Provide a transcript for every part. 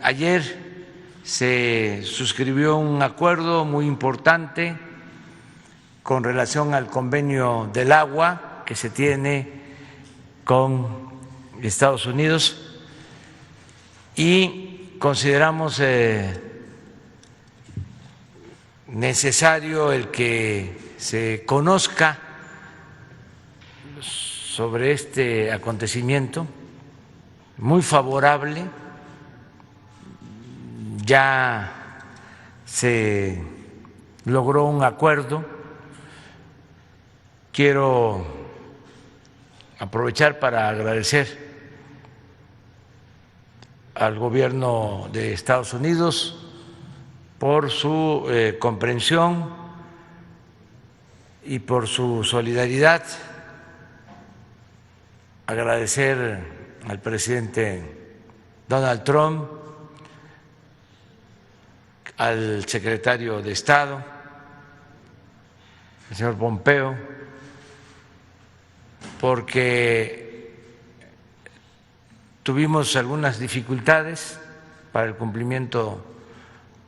ayer se suscribió un acuerdo muy importante con relación al convenio del agua que se tiene con Estados Unidos y consideramos necesario el que se conozca sobre este acontecimiento, muy favorable. Ya se logró un acuerdo. Quiero aprovechar para agradecer al gobierno de Estados Unidos por su comprensión y por su solidaridad. Agradecer al presidente Donald Trump, al secretario de Estado, el señor Pompeo, porque tuvimos algunas dificultades para el cumplimiento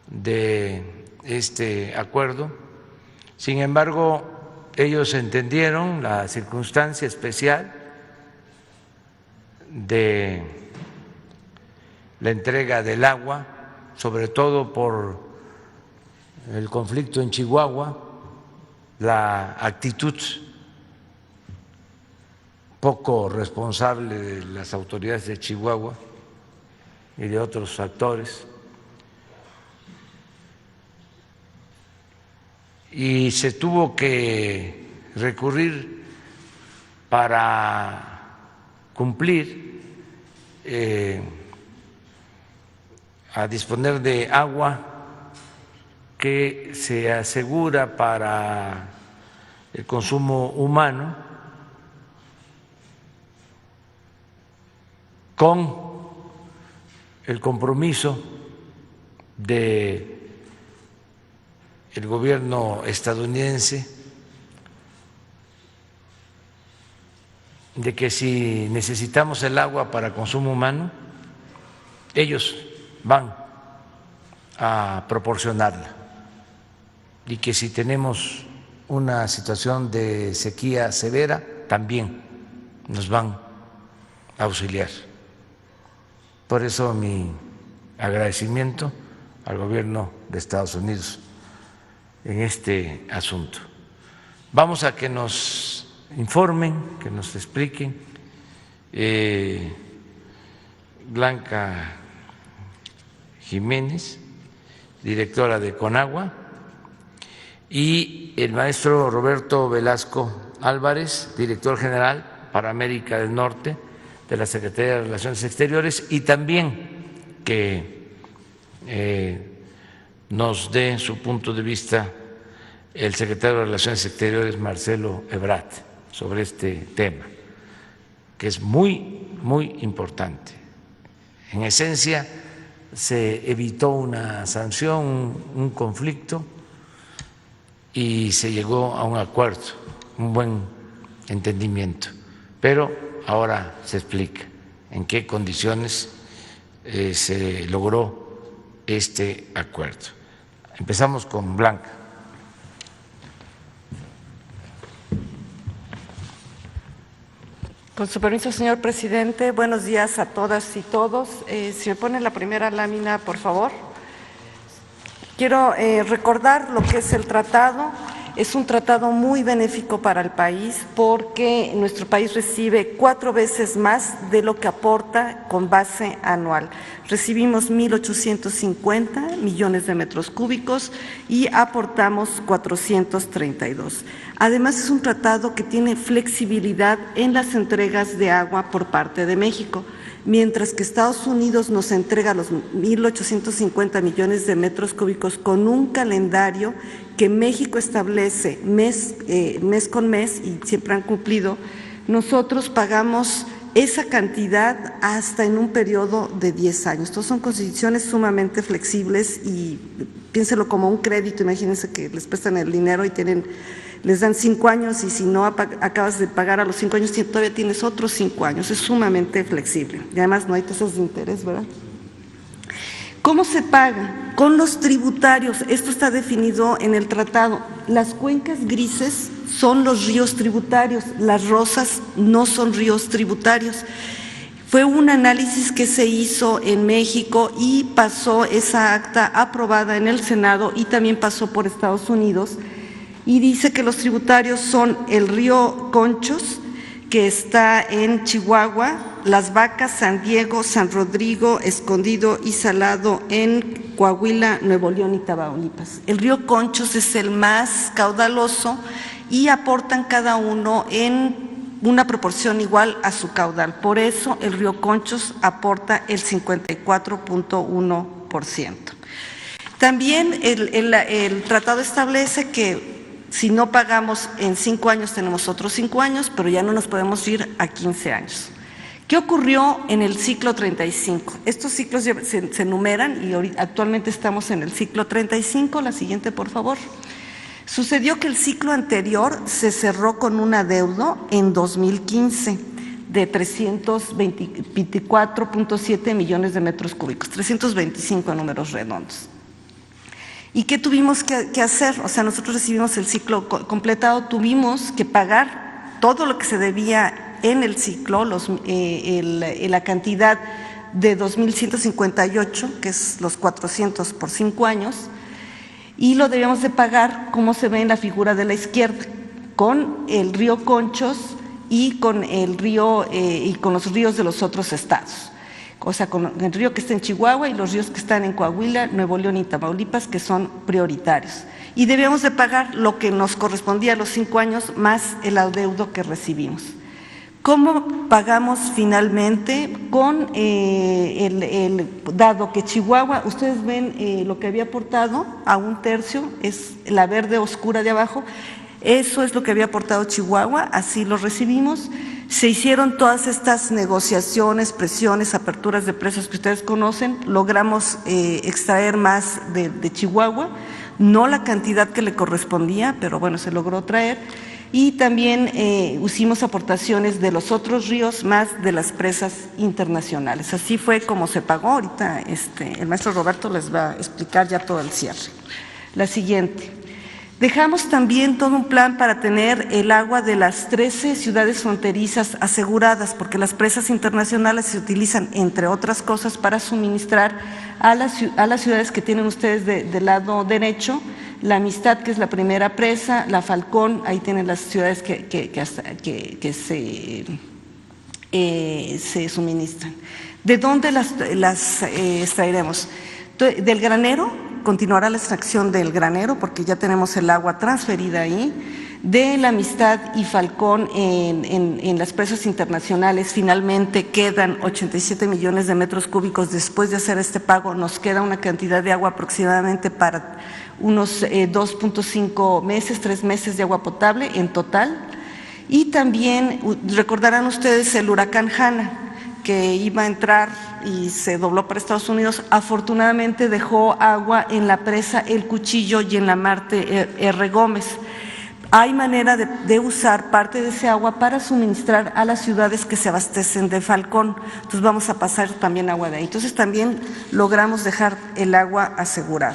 de este acuerdo. Sin embargo, ellos entendieron la circunstancia especial de la entrega del agua, sobre todo por el conflicto en Chihuahua, la actitud poco responsable de las autoridades de Chihuahua y de otros actores, y se tuvo que recurrir para cumplir a disponer de agua que se asegura para el consumo humano con el compromiso del gobierno estadounidense de que si necesitamos el agua para consumo humano, ellos van a proporcionarla, y que si tenemos una situación de sequía severa, también nos van a auxiliar. Por eso mi agradecimiento al gobierno de Estados Unidos en este asunto. Vamos a que nos informen, que nos expliquen. Blanca Jiménez, directora de Conagua, y el maestro Roberto Velasco Álvarez, director general para América del Norte de la Secretaría de Relaciones Exteriores, y también que nos dé su punto de vista el secretario de Relaciones Exteriores, Marcelo Ebrard, sobre este tema, que es muy, muy importante. En esencia, se evitó una sanción, un conflicto, y se llegó a un acuerdo, un buen entendimiento. Pero ahora se explica en qué condiciones se logró este acuerdo. Empezamos con Blanca. Con su permiso, señor presidente, buenos días a todas y todos. Si me pone la primera lámina, por favor. Quiero recordar lo que es el tratado. Es un tratado muy benéfico para el país porque nuestro país recibe 4 veces más de lo que aporta con base anual. Recibimos 1.850 millones de metros cúbicos y aportamos 432. Además, es un tratado que tiene flexibilidad en las entregas de agua por parte de México. Mientras que Estados Unidos nos entrega los 1.850 millones de metros cúbicos con un calendario que México establece mes con mes y siempre han cumplido, nosotros pagamos esa cantidad hasta en un periodo de 10 años. Entonces son condiciones sumamente flexibles y piénselo como un crédito. Imagínense que les prestan el dinero y les dan 5 años, y si no acabas de pagar a los 5 años, todavía tienes otros 5 años. Es sumamente flexible y además no hay tasas de interés, ¿verdad? ¿Cómo se paga? Con los tributarios. Esto está definido en el tratado. Las cuencas grises son los ríos tributarios, las rosas no son ríos tributarios. Fue un análisis que se hizo en México y pasó esa acta aprobada en el Senado y también pasó por Estados Unidos, y dice que los tributarios son el río Conchos, que está en Chihuahua, Las Vacas, San Diego, San Rodrigo, Escondido y Salado en Coahuila, Nuevo León y Tamaulipas. El río Conchos es el más caudaloso y aportan cada uno en una proporción igual a su caudal. Por eso el río Conchos aporta el 54.1%. También el tratado establece que si no pagamos en 5 años, tenemos otros 5 años, pero ya no nos podemos ir a 15 años. ¿Qué ocurrió en el ciclo 35? Estos ciclos se enumeran y actualmente estamos en el ciclo 35. La siguiente, por favor. Sucedió que el ciclo anterior se cerró con un adeudo en 2015 de 324.7 millones de metros cúbicos, 325 en números redondos. ¿Y qué tuvimos que hacer? O sea, nosotros recibimos el ciclo completado, tuvimos que pagar todo lo que se debía en el ciclo, la cantidad de 2.158, que es los 400 por 5 años, y lo debíamos de pagar, como se ve en la figura de la izquierda, con el río Conchos y con el río y con los ríos de los otros estados. O sea, con el río que está en Chihuahua y los ríos que están en Coahuila, Nuevo León y Tamaulipas, que son prioritarios. Y debíamos de pagar lo que nos correspondía a los 5 años más el adeudo que recibimos. ¿Cómo pagamos finalmente? Con dado que Chihuahua, ustedes ven lo que había aportado a 1/3, es la verde oscura de abajo, eso es lo que había aportado Chihuahua, así lo recibimos. Se hicieron todas estas negociaciones, presiones, aperturas de presas que ustedes conocen, logramos extraer más de Chihuahua, no la cantidad que le correspondía, pero bueno, se logró traer. Y también hicimos aportaciones de los otros ríos más de las presas internacionales. Así fue como se pagó. Ahorita el maestro Roberto les va a explicar ya todo el cierre. La siguiente. Dejamos también todo un plan para tener el agua de las 13 ciudades fronterizas aseguradas, porque las presas internacionales se utilizan, entre otras cosas, para suministrar a las ciudades que tienen ustedes del lado derecho. La Amistad, que es la primera presa, la Falcón, ahí tienen las ciudades que se suministran. ¿De dónde las extraeremos? Del granero, continuará la extracción del granero porque ya tenemos el agua transferida ahí. De la Amistad y Falcón en las presas internacionales finalmente quedan 87 millones de metros cúbicos. Después de hacer este pago nos queda una cantidad de agua aproximadamente para unos 2.5 meses, 3 meses de agua potable en total. Y también recordarán ustedes el huracán Hanna, que iba a entrar y se dobló para Estados Unidos, afortunadamente dejó agua en la presa El Cuchillo y en la Marte R. Gómez. Hay manera de usar parte de ese agua para suministrar a las ciudades que se abastecen de Falcón. Entonces vamos a pasar también agua de ahí. Entonces también logramos dejar el agua asegurada.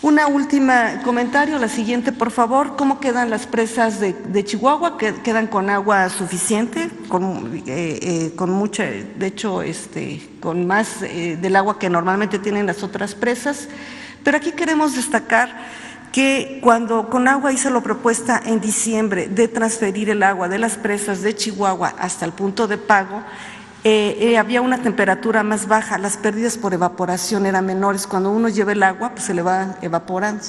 Una última comentario, la siguiente por favor. ¿Cómo quedan las presas de Chihuahua? Quedan con agua suficiente, con mucha, de hecho con más del agua que normalmente tienen las otras presas. Pero aquí queremos destacar que cuando Conagua hizo la propuesta en diciembre de transferir el agua de las presas de Chihuahua hasta el punto de pago, había una temperatura más baja, las pérdidas por evaporación eran menores. Cuando uno lleva el agua, pues se le va evaporando.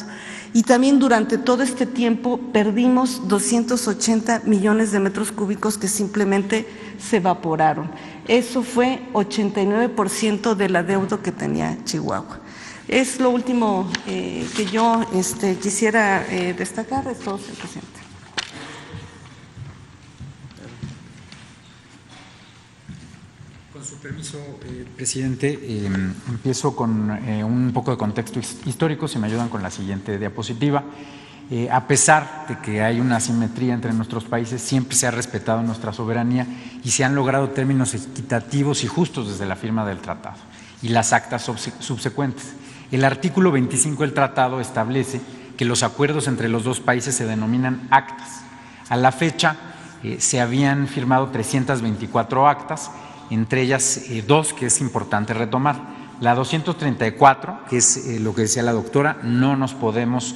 Y también durante todo este tiempo perdimos 280 millones de metros cúbicos que simplemente se evaporaron. Eso fue 89% del adeudo que tenía Chihuahua. Es lo último que yo quisiera destacar. Es todo, señor presidente. Con su permiso, presidente, empiezo con un poco de contexto histórico, si me ayudan con la siguiente diapositiva. A pesar de que hay una asimetría entre nuestros países, siempre se ha respetado nuestra soberanía y se han logrado términos equitativos y justos desde la firma del tratado. y las actas subsecuentes. El artículo 25 del tratado establece que los acuerdos entre los dos países se denominan actas. A la fecha se habían firmado 324 actas, entre ellas dos que es importante retomar. La 234, que es lo que decía la doctora, no nos podemos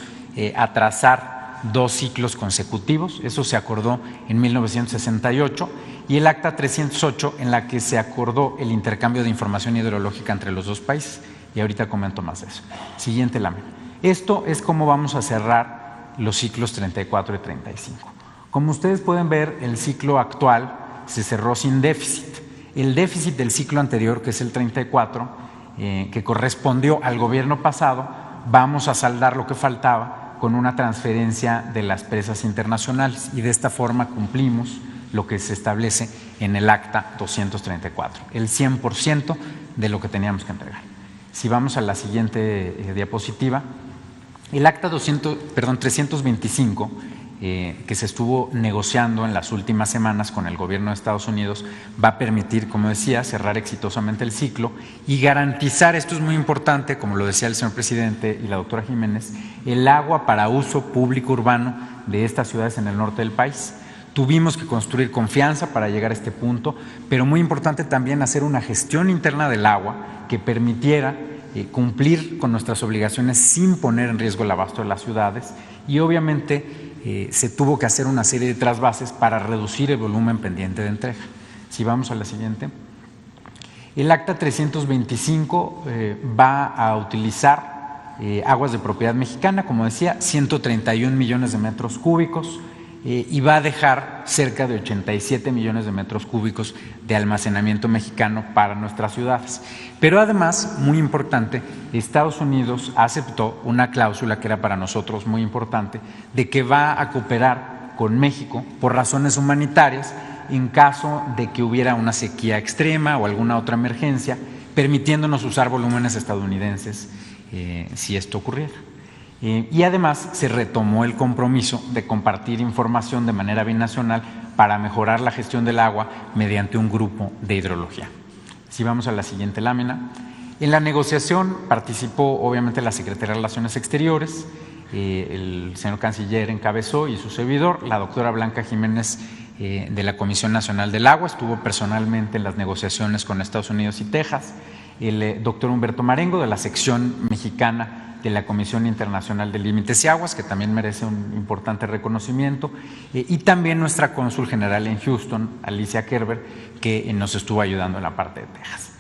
atrasar 2 ciclos consecutivos, eso se acordó en 1968, y el acta 308 en la que se acordó el intercambio de información hidrológica entre los dos países, y ahorita comento más de eso. Siguiente lámina. Esto es cómo vamos a cerrar los ciclos 34 y 35. Como ustedes pueden ver, el ciclo actual se cerró sin déficit. El déficit del ciclo anterior, que es el 34, que correspondió al gobierno pasado, vamos a saldar lo que faltaba con una transferencia de las presas internacionales, y de esta forma cumplimos lo que se establece en el acta 234, el 100% de lo que teníamos que entregar. Si vamos a la siguiente diapositiva, el acta 325, que se estuvo negociando en las últimas semanas con el gobierno de Estados Unidos, va a permitir, como decía, cerrar exitosamente el ciclo y garantizar, esto es muy importante, como lo decía el señor presidente y la doctora Jiménez, el agua para uso público urbano de estas ciudades en el norte del país. Tuvimos que construir confianza para llegar a este punto, pero muy importante también hacer una gestión interna del agua que permitiera cumplir con nuestras obligaciones sin poner en riesgo el abasto de las ciudades, y obviamente se tuvo que hacer una serie de trasvases para reducir el volumen pendiente de entrega. Si vamos a la siguiente. El acta 325 va a utilizar aguas de propiedad mexicana, como decía, 131 millones de metros cúbicos, y va a dejar cerca de 87 millones de metros cúbicos de almacenamiento mexicano para nuestras ciudades. Pero además, muy importante, Estados Unidos aceptó una cláusula que era para nosotros muy importante, de que va a cooperar con México por razones humanitarias en caso de que hubiera una sequía extrema o alguna otra emergencia, permitiéndonos usar volúmenes estadounidenses si esto ocurriera. Y además se retomó el compromiso de compartir información de manera binacional para mejorar la gestión del agua mediante un grupo de hidrología. Si vamos a la siguiente lámina. En la negociación participó obviamente la Secretaría de Relaciones Exteriores, el señor canciller encabezó y su servidor, la doctora Blanca Jiménez de la Comisión Nacional del Agua, estuvo personalmente en las negociaciones con Estados Unidos y Texas, el doctor Humberto Marengo de la sección mexicana de la Comisión Internacional de Límites y Aguas, que también merece un importante reconocimiento, y también nuestra cónsul general en Houston, Alicia Kerber, que nos estuvo ayudando en la parte de Texas.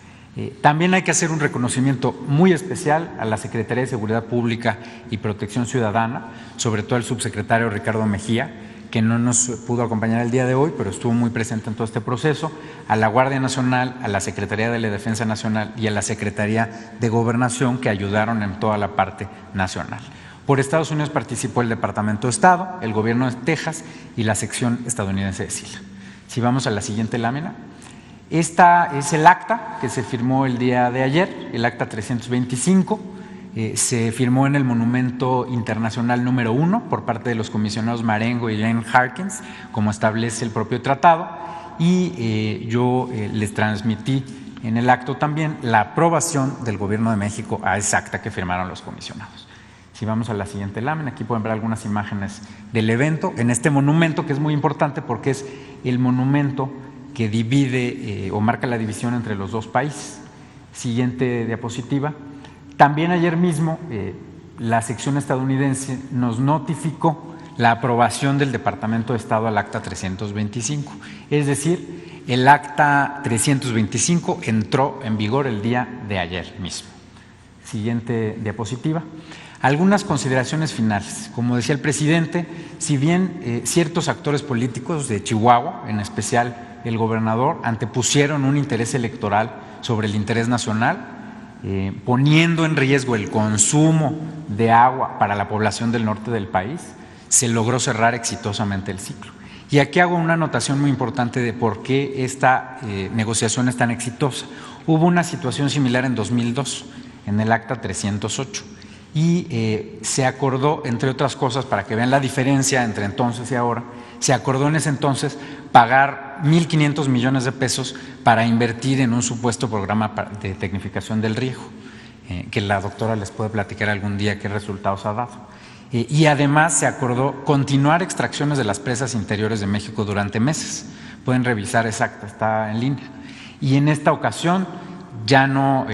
También hay que hacer un reconocimiento muy especial a la Secretaría de Seguridad Pública y Protección Ciudadana, sobre todo al subsecretario Ricardo Mejía, que no nos pudo acompañar el día de hoy, pero estuvo muy presente en todo este proceso, a la Guardia Nacional, a la Secretaría de la Defensa Nacional y a la Secretaría de Gobernación, que ayudaron en toda la parte nacional. Por Estados Unidos participó el Departamento de Estado, el Gobierno de Texas y la sección estadounidense de SILA. Si vamos a la siguiente lámina. Esta es el acta que se firmó el día de ayer, el acta 325. Se firmó en el Monumento Internacional número 1 por parte de los comisionados Marengo y Jane Harkins, como establece el propio tratado, y yo les transmití en el acto también la aprobación del Gobierno de México a esa acta que firmaron los comisionados. Si vamos a la siguiente lámina, aquí pueden ver algunas imágenes del evento en este monumento, que es muy importante porque es el monumento que divide o marca la división entre los dos países. Siguiente diapositiva. También ayer mismo la sección estadounidense nos notificó la aprobación del Departamento de Estado al acta 325, es decir, el acta 325 entró en vigor el día de ayer mismo. Siguiente diapositiva. Algunas consideraciones finales. Como decía el presidente, si bien ciertos actores políticos de Chihuahua, en especial el gobernador, antepusieron un interés electoral sobre el interés nacional, poniendo en riesgo el consumo de agua para la población del norte del país, se logró cerrar exitosamente el ciclo. Y aquí hago una anotación muy importante de por qué esta negociación es tan exitosa. Hubo una situación similar en 2002, en el acta 308, y se acordó, entre otras cosas, para que vean la diferencia entre entonces y ahora, se acordó en ese entonces pagar 1.500 millones de pesos para invertir en un supuesto programa de tecnificación del riego, que la doctora les puede platicar algún día qué resultados ha dado. Y además se acordó continuar extracciones de las presas interiores de México durante meses. Pueden revisar exacta, está en línea. Y en esta ocasión ya no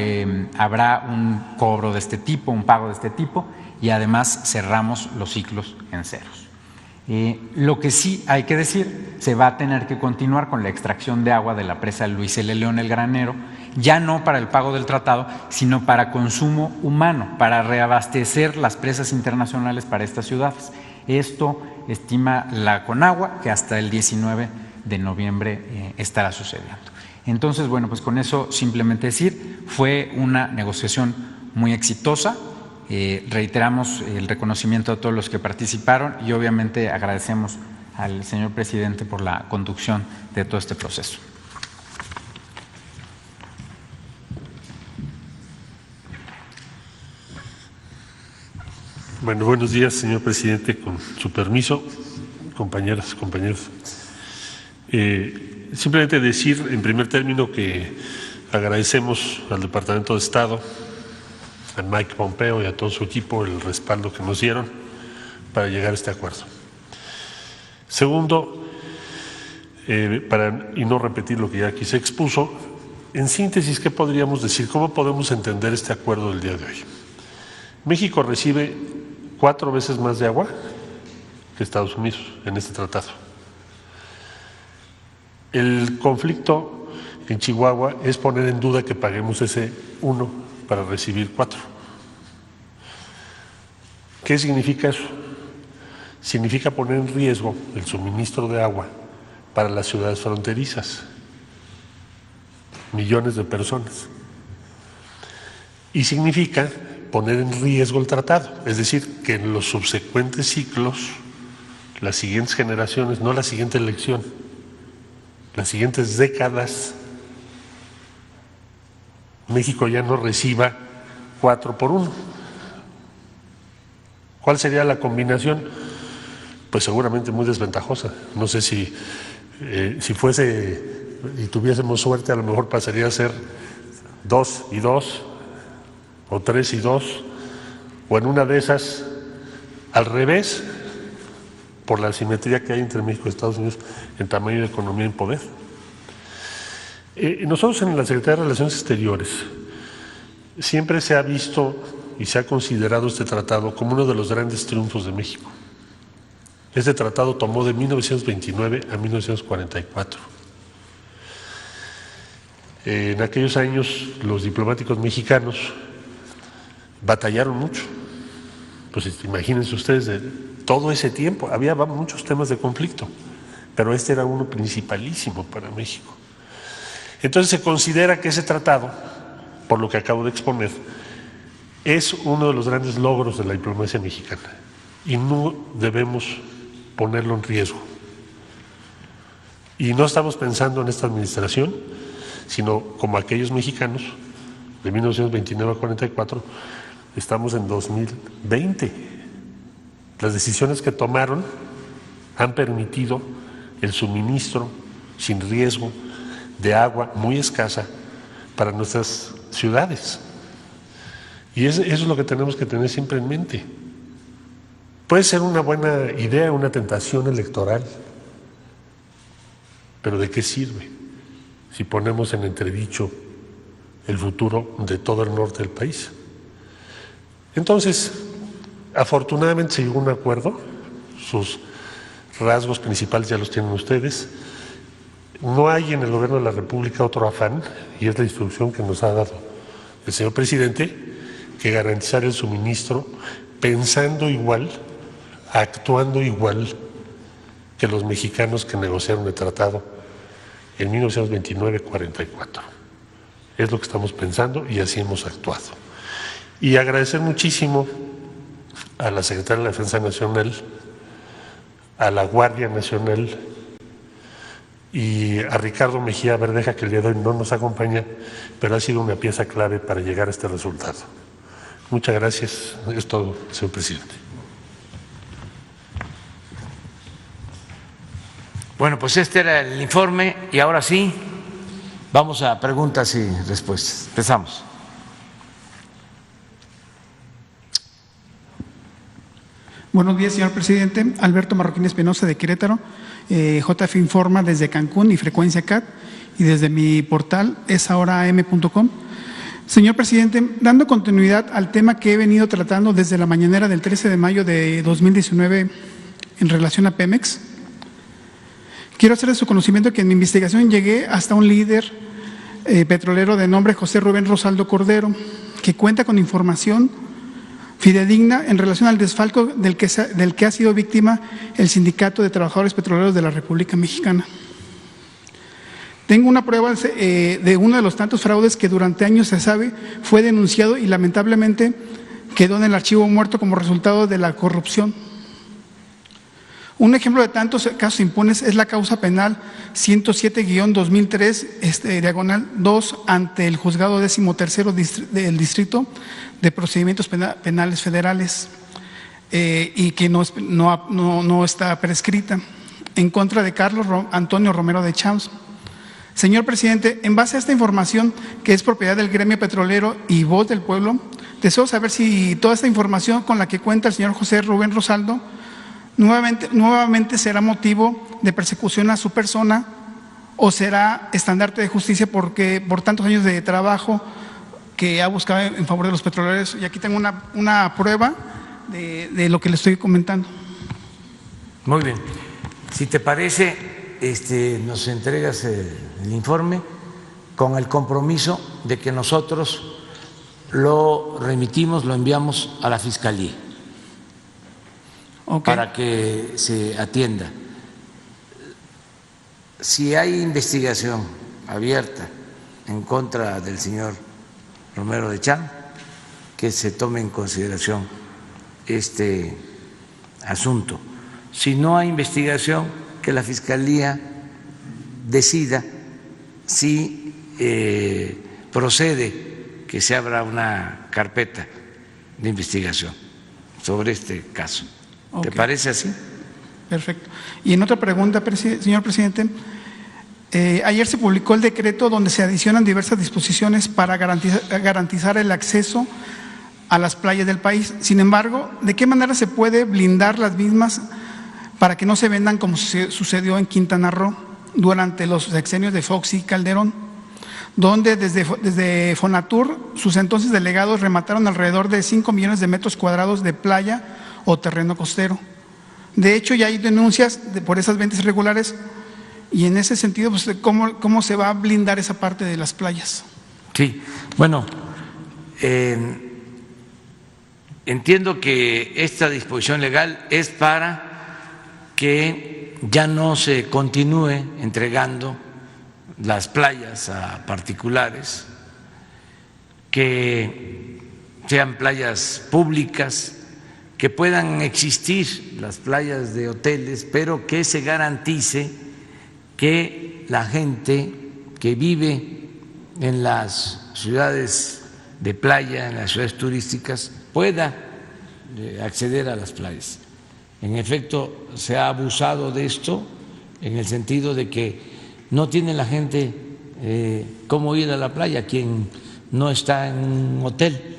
habrá un cobro de este tipo, un pago de este tipo, y además cerramos los ciclos en ceros. Lo que sí hay que decir, se va a tener que continuar con la extracción de agua de la presa Luis L. León el Granero, ya no para el pago del tratado, sino para consumo humano, para reabastecer las presas internacionales para estas ciudades. Esto estima la Conagua que hasta el 19 de noviembre estará sucediendo. Entonces, bueno, pues con eso simplemente decir, fue una negociación muy exitosa. Reiteramos el reconocimiento a todos los que participaron y obviamente agradecemos al señor presidente por la conducción de todo este proceso. Bueno, buenos días, señor presidente, con su permiso, compañeras, compañeros. Simplemente decir en primer término que agradecemos al Departamento de Estado, a Mike Pompeo y a todo su equipo el respaldo que nos dieron para llegar a este acuerdo. Segundo, y no repetir lo que ya aquí se expuso, en síntesis, ¿qué podríamos decir? ¿Cómo podemos entender este acuerdo del día de hoy? México recibe 4 veces más de agua que Estados Unidos en este tratado. El conflicto en Chihuahua es poner en duda que paguemos ese 1 para recibir 4. ¿Qué significa eso? Significa poner en riesgo el suministro de agua para las ciudades fronterizas, millones de personas. Y significa poner en riesgo el tratado, es decir, que en los subsecuentes ciclos, las siguientes generaciones, no la siguiente elección, las siguientes décadas, México ya no reciba 4 por 1. ¿Cuál sería la combinación? Pues seguramente muy desventajosa. No sé si fuese y tuviésemos suerte, a lo mejor pasaría a ser 2 y 2 o 3 y 2, o en una de esas al revés, por la asimetría que hay entre México y Estados Unidos en tamaño de economía y poder. Nosotros en la Secretaría de Relaciones Exteriores siempre se ha visto y se ha considerado este tratado como uno de los grandes triunfos de México. Este tratado tomó de 1929 a 1944. En aquellos años los diplomáticos mexicanos batallaron mucho. Pues imagínense ustedes, de todo ese tiempo había muchos temas de conflicto, pero este era uno principalísimo para México. Entonces se considera que ese tratado, por lo que acabo de exponer, es uno de los grandes logros de la diplomacia mexicana y no debemos ponerlo en riesgo. Y no estamos pensando en esta administración, sino como aquellos mexicanos de 1929 a 44, estamos en 2020. Las decisiones que tomaron han permitido el suministro sin riesgo de agua muy escasa para nuestras ciudades. Y eso es lo que tenemos que tener siempre en mente. Puede ser una buena idea, una tentación electoral, pero ¿de qué sirve si ponemos en entredicho el futuro de todo el norte del país? Entonces, afortunadamente se llegó a un acuerdo, sus rasgos principales ya los tienen ustedes. No hay en el gobierno de la República otro afán, y es la instrucción que nos ha dado el señor presidente, que garantizar el suministro pensando igual, actuando igual que los mexicanos que negociaron el tratado en 1929-44. Es lo que estamos pensando y así hemos actuado. Y agradecer muchísimo a la Secretaría de la Defensa Nacional, a la Guardia Nacional y a Ricardo Mejía Verdeja, que el día de hoy no nos acompaña, pero ha sido una pieza clave para llegar a este resultado. Muchas gracias. Es todo, señor presidente. Bueno, pues este era el informe y ahora sí, vamos a preguntas y respuestas. Empezamos. Buenos días, señor presidente. Alberto Marroquín Espinosa, de Querétaro. JF Informa desde Cancún y Frecuencia CAT, y desde mi portal esahoraam.com. Señor presidente, dando continuidad al tema que he venido tratando desde la mañanera del 13 de mayo de 2019 en relación a Pemex, quiero hacer de su conocimiento que en mi investigación llegué hasta un líder petrolero de nombre José Rubén Rosaldo Cordero, que cuenta con información fidedigna en relación al desfalco del que ha sido víctima el Sindicato de Trabajadores Petroleros de la República Mexicana. Tengo una prueba de uno de los tantos fraudes que durante años se sabe fue denunciado y lamentablemente quedó en el archivo muerto como resultado de la corrupción. Un ejemplo de tantos casos impunes es la causa penal 107-2003, diagonal 2, ante el Juzgado 13º del Distrito de Procedimientos Penales Federales, y que no está prescrita, en contra de Carlos Antonio Romero de Champs. Señor presidente, en base a esta información, que es propiedad del gremio petrolero y voz del pueblo, deseo saber si toda esta información con la que cuenta el señor José Rubén Rosaldo nuevamente será motivo de persecución a su persona o será estandarte de justicia porque por tantos años de trabajo que ha buscado en favor de los petroleros. Y aquí tengo una prueba de lo que le estoy comentando. Muy bien. Si te parece, nos entregas el informe con el compromiso de que nosotros lo remitimos, lo enviamos a la Fiscalía. Okay. Para que se atienda. Si hay investigación abierta en contra del señor Romero de Champs, que se tome en consideración este asunto. Si no hay investigación, que la Fiscalía decida si procede que se abra una carpeta de investigación sobre este caso. ¿Te parece así? Perfecto. Y en otra pregunta, señor presidente, ayer se publicó el decreto donde se adicionan diversas disposiciones para garantizar el acceso a las playas del país. Sin embargo, ¿de qué manera se puede blindar las mismas para que no se vendan como sucedió en Quintana Roo durante los sexenios de Fox y Calderón, donde desde Fonatur sus entonces delegados remataron alrededor de 5 millones de metros cuadrados de playa o terreno costero? De hecho, ya hay denuncias por esas ventas irregulares y en ese sentido, pues, ¿cómo se va a blindar esa parte de las playas? Sí, bueno, entiendo que esta disposición legal es para que ya no se continúe entregando las playas a particulares, que sean playas públicas, que puedan existir las playas de hoteles, pero que se garantice que la gente que vive en las ciudades de playa, en las ciudades turísticas, pueda acceder a las playas. En efecto, se ha abusado de esto en el sentido de que no tiene la gente cómo ir a la playa, quien no está en un hotel,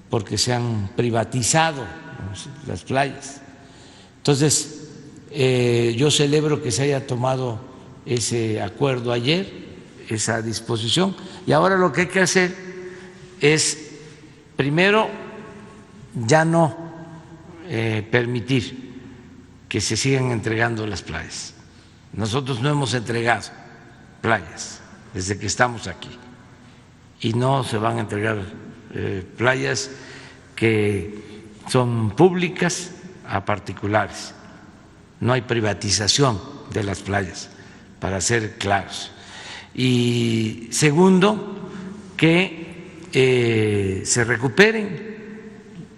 porque se han privatizado las playas. Entonces, yo celebro que se haya tomado ese acuerdo ayer, esa disposición, y ahora lo que hay que hacer es, primero, ya no permitir que se sigan entregando las playas. Nosotros no hemos entregado playas desde que estamos aquí y no se van a entregar playas que son públicas a particulares. No hay privatización de las playas, para ser claros. Y segundo, que se recuperen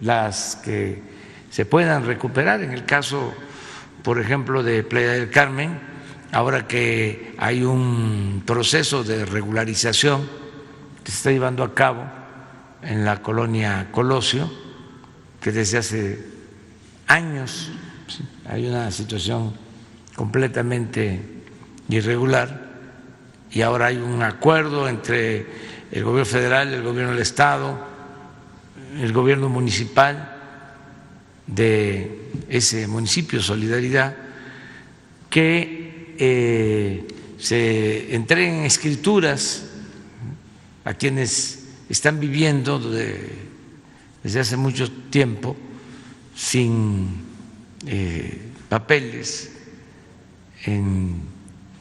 las que se puedan recuperar. En el caso, por ejemplo, de Playa del Carmen, ahora que hay un proceso de regularización que se está llevando a cabo en la colonia Colosio, que desde hace años hay una situación completamente irregular, y ahora hay un acuerdo entre el gobierno federal, el gobierno del estado, el gobierno municipal de ese municipio, Solidaridad, que se entreguen escrituras a quienes están viviendo desde hace mucho tiempo sin papeles en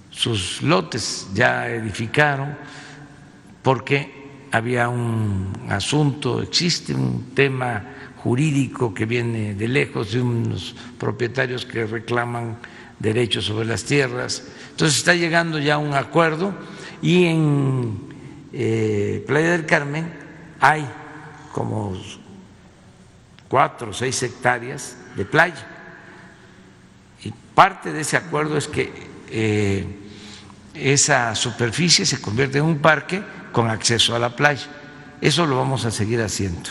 sus lotes, ya edificaron, porque había un asunto, existe un tema jurídico que viene de lejos, de unos propietarios que reclaman derechos sobre las tierras. Entonces está llegando ya un acuerdo, y en Playa del Carmen hay como 4 o 6 hectáreas de playa, y parte de ese acuerdo es que esa superficie se convierte en un parque con acceso a la playa. Eso lo vamos a seguir haciendo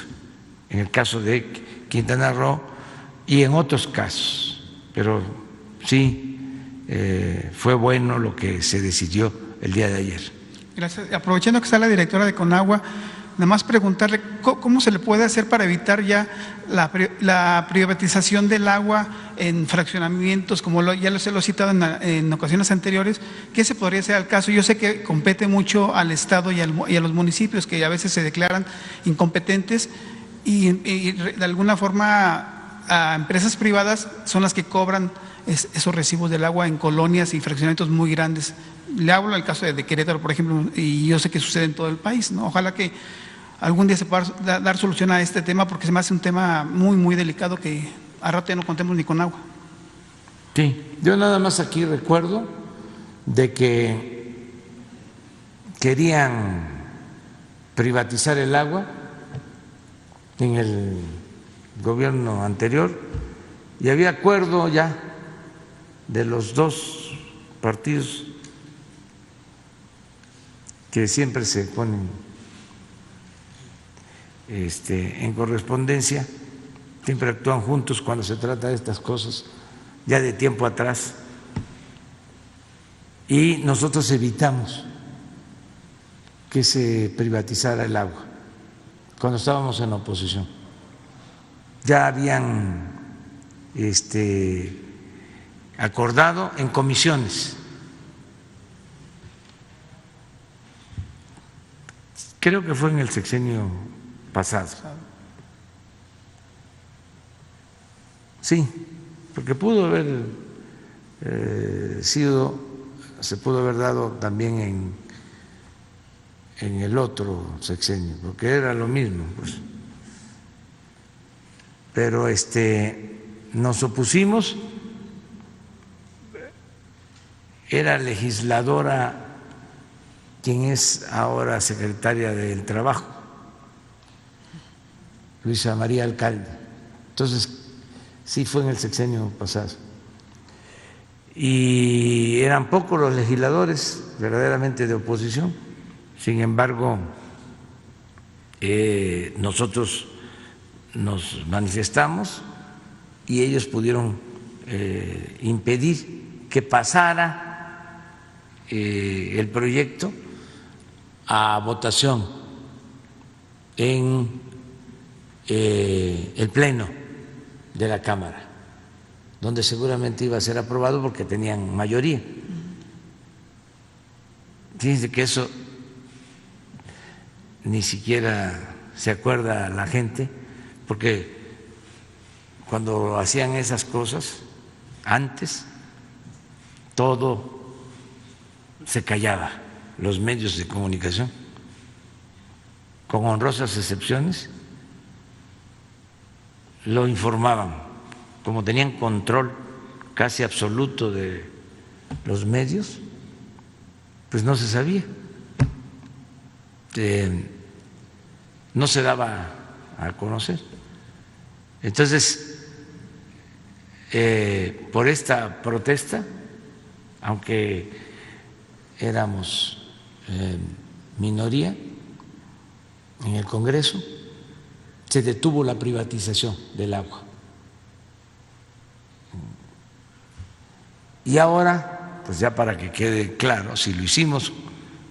en el caso de Quintana Roo y en otros casos, pero sí fue bueno lo que se decidió el día de ayer. Gracias. Aprovechando que está la directora de Conagua, nada más preguntarle cómo se le puede hacer para evitar ya la privatización del agua en fraccionamientos, como ya se lo he citado en ocasiones anteriores. ¿Qué se podría hacer al caso? Yo sé que compete mucho al Estado y a los municipios, que a veces se declaran incompetentes, y de alguna forma a empresas privadas son las que cobran esos recibos del agua en colonias y fraccionamientos muy grandes. Le hablo al caso de Querétaro, por ejemplo, y yo sé que sucede en todo el país, ¿no? Ojalá que algún día se pueda dar solución a este tema, porque se me hace un tema muy, muy delicado que a rato ya no contemos ni con agua. Sí, yo nada más aquí recuerdo de que querían privatizar el agua en el gobierno anterior, y había acuerdo ya de los 2 partidos que siempre se ponen en correspondencia, siempre actúan juntos cuando se trata de estas cosas, ya de tiempo atrás, y nosotros evitamos que se privatizara el agua cuando estábamos en la oposición. Ya habían acordado en comisiones. Creo que fue en el sexenio pasado. Sí, porque pudo haber se pudo haber dado también en el otro sexenio, porque era lo mismo, pues. Pero nos opusimos. Era legisladora quien es ahora secretaria del Trabajo, Luisa María Alcalde. Entonces, sí fue en el sexenio pasado. Y eran pocos los legisladores verdaderamente de oposición. Sin embargo, nosotros nos manifestamos y ellos pudieron impedir que pasara el proyecto a votación en el Pleno de la Cámara, donde seguramente iba a ser aprobado porque tenían mayoría. Fíjense que eso ni siquiera se acuerda la gente, porque cuando hacían esas cosas antes, todo se callaba, los medios de comunicación, con honrosas excepciones, lo informaban. Como tenían control casi absoluto de los medios, pues no se sabía, no se daba a conocer. Entonces, por esta protesta, aunque éramos minoría en el Congreso, se detuvo la privatización del agua. Y ahora, pues ya para que quede claro, si lo hicimos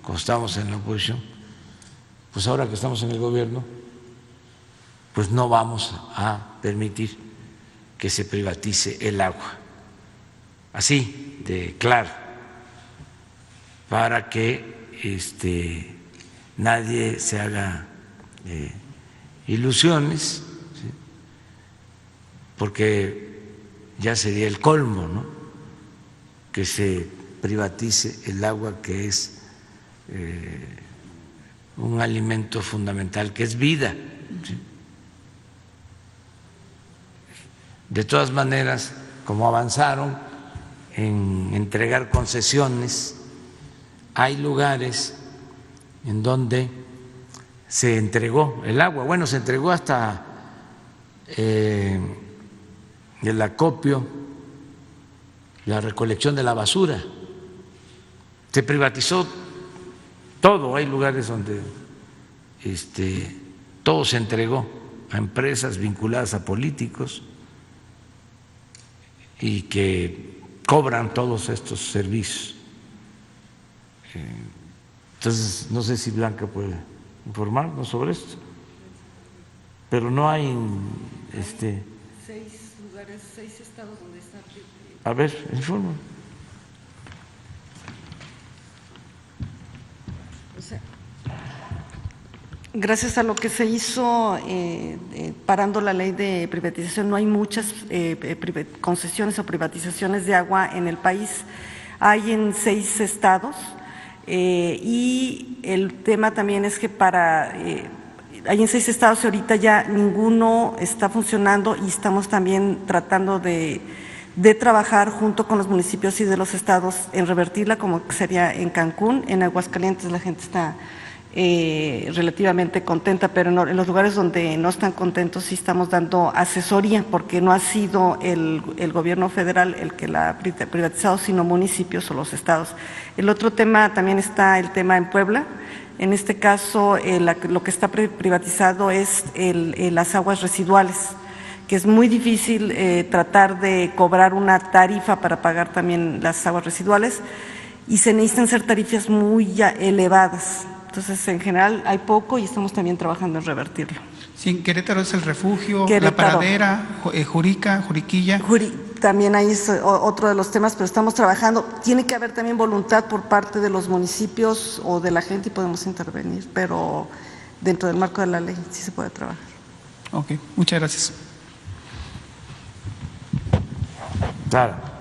cuando estábamos en la oposición, pues ahora que estamos en el gobierno, pues no vamos a permitir que se privatice el agua. Así de claro, para que nadie se haga ilusiones, ¿sí? Porque ya sería el colmo, ¿no?, que se privatice el agua, que es un alimento fundamental, que es vida, ¿sí? De todas maneras, como avanzaron en entregar concesiones, hay lugares en donde se entregó el agua. Bueno, se entregó hasta el acopio, la recolección de la basura. Se privatizó todo. Hay lugares donde todo se entregó a empresas vinculadas a políticos y que cobran todos estos servicios. Entonces, no sé si Blanca puede informarnos sobre esto, pero no hay 6 lugares, 6 estados donde está. A ver, informa. Gracias a lo que se hizo parando la ley de privatización, no hay muchas concesiones o privatizaciones de agua en el país. Hay en 6 estados y el tema también es que hay en 6 estados y ahorita ya ninguno está funcionando, y estamos también tratando de trabajar junto con los municipios y de los estados en revertirla, como sería en Cancún. En Aguascalientes la gente está relativamente contenta, pero en los lugares donde no están contentos sí estamos dando asesoría, porque no ha sido el gobierno federal el que la ha privatizado, sino municipios o los estados. El otro tema también está el tema en Puebla. En este caso lo que está privatizado es las aguas residuales, que es muy difícil tratar de cobrar una tarifa para pagar también las aguas residuales, y se necesitan ser tarifas muy elevadas. Entonces, en general hay poco y estamos también trabajando en revertirlo. Sí, en Querétaro es el refugio, Querétaro. La Paradera, Juriquilla. También ahí es otro de los temas, pero estamos trabajando. Tiene que haber también voluntad por parte de los municipios o de la gente y podemos intervenir, pero dentro del marco de la ley sí se puede trabajar. Ok, muchas gracias. Claro.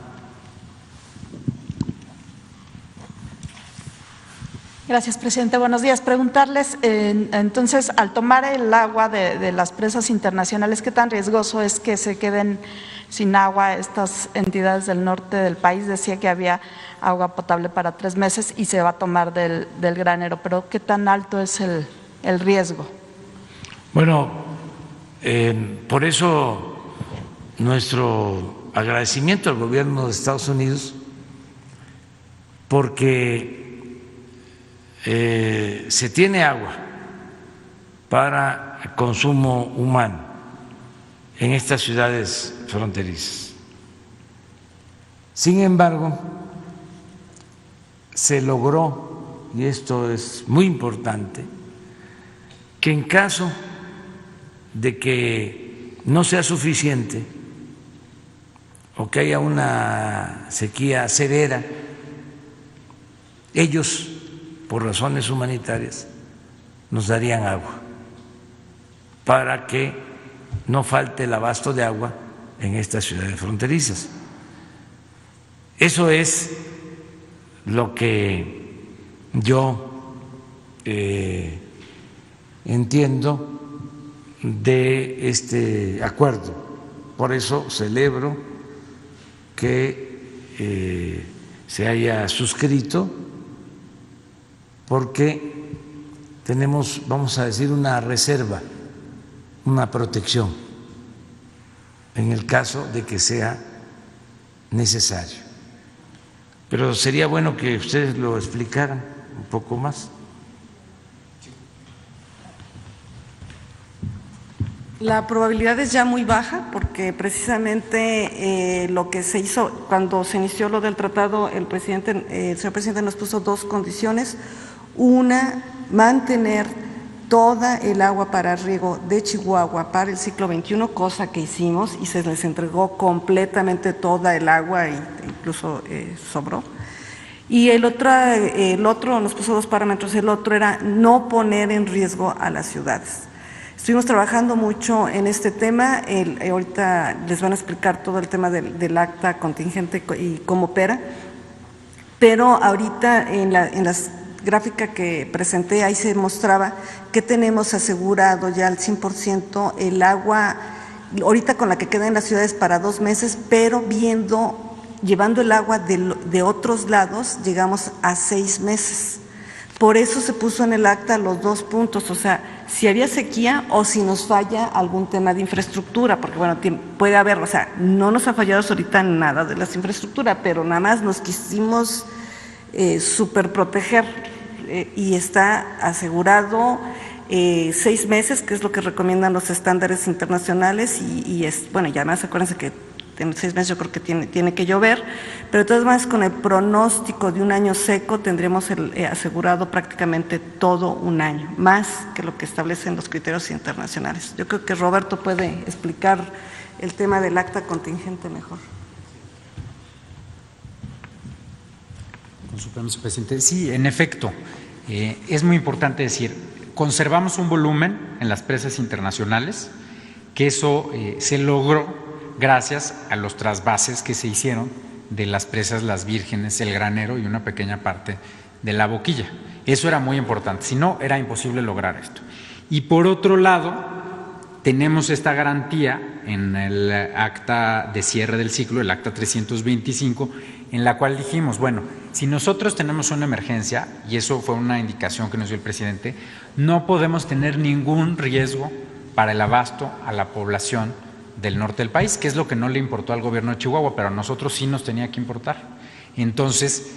Gracias, presidente. Buenos días. Preguntarles, entonces, al tomar el agua de las presas internacionales, ¿qué tan riesgoso es que se queden sin agua estas entidades del norte del país? Decía que había agua potable para 3 meses y se va a tomar del granero, pero ¿qué tan alto es el riesgo? Bueno, por eso nuestro agradecimiento al gobierno de Estados Unidos, porque se tiene agua para consumo humano en estas ciudades fronterizas. Sin embargo, se logró, y esto es muy importante, que en caso de que no sea suficiente o que haya una sequía severa, ellos, por razones humanitarias, nos darían agua para que no falte el abasto de agua en estas ciudades fronterizas. Eso es lo que yo entiendo de este acuerdo. Por eso celebro que se haya suscrito, porque tenemos, vamos a decir, una reserva, una protección en el caso de que sea necesario. Pero sería bueno que ustedes lo explicaran un poco más. La probabilidad es ya muy baja porque precisamente lo que se hizo cuando se inició lo del tratado, el señor presidente nos puso dos condiciones. Una, mantener toda el agua para riego de Chihuahua para el ciclo 21, cosa que hicimos y se les entregó completamente toda el agua e incluso sobró. Y el otro nos puso dos parámetros, el otro era no poner en riesgo a las ciudades. Estuvimos trabajando mucho en este tema, ahorita les van a explicar todo el tema del acta contingente y cómo opera, pero ahorita en las gráfica que presenté, ahí se mostraba que tenemos asegurado ya al 100% el agua, ahorita con la que queda en las ciudades para 2 meses, pero llevando el agua de otros lados, llegamos a 6 meses. Por eso se puso en el acta los 2 puntos, o sea, si había sequía o si nos falla algún tema de infraestructura, porque bueno, puede haber, o sea, no nos ha fallado ahorita nada de las infraestructuras, pero nada más nos quisimos superproteger y está asegurado 6 meses, que es lo que recomiendan los estándares internacionales y bueno, y además acuérdense que en 6 meses yo creo que tiene que llover, pero de todas maneras con el pronóstico de un año seco tendremos asegurado prácticamente todo un año, más que lo que establecen los criterios internacionales. Yo creo que Roberto puede explicar el tema del acta contingente mejor. Con su permiso, presidente. Sí, en efecto, es muy importante decir, conservamos un volumen en las presas internacionales, que eso se logró gracias a los trasvases que se hicieron de las presas Las Vírgenes, El Granero y una pequeña parte de La Boquilla. Eso era muy importante, si no, era imposible lograr esto. Y por otro lado, tenemos esta garantía en el acta de cierre del ciclo, el acta 325, en la cual dijimos, bueno, si nosotros tenemos una emergencia, y eso fue una indicación que nos dio el presidente, no podemos tener ningún riesgo para el abasto a la población del norte del país, que es lo que no le importó al gobierno de Chihuahua, pero a nosotros sí nos tenía que importar. Entonces,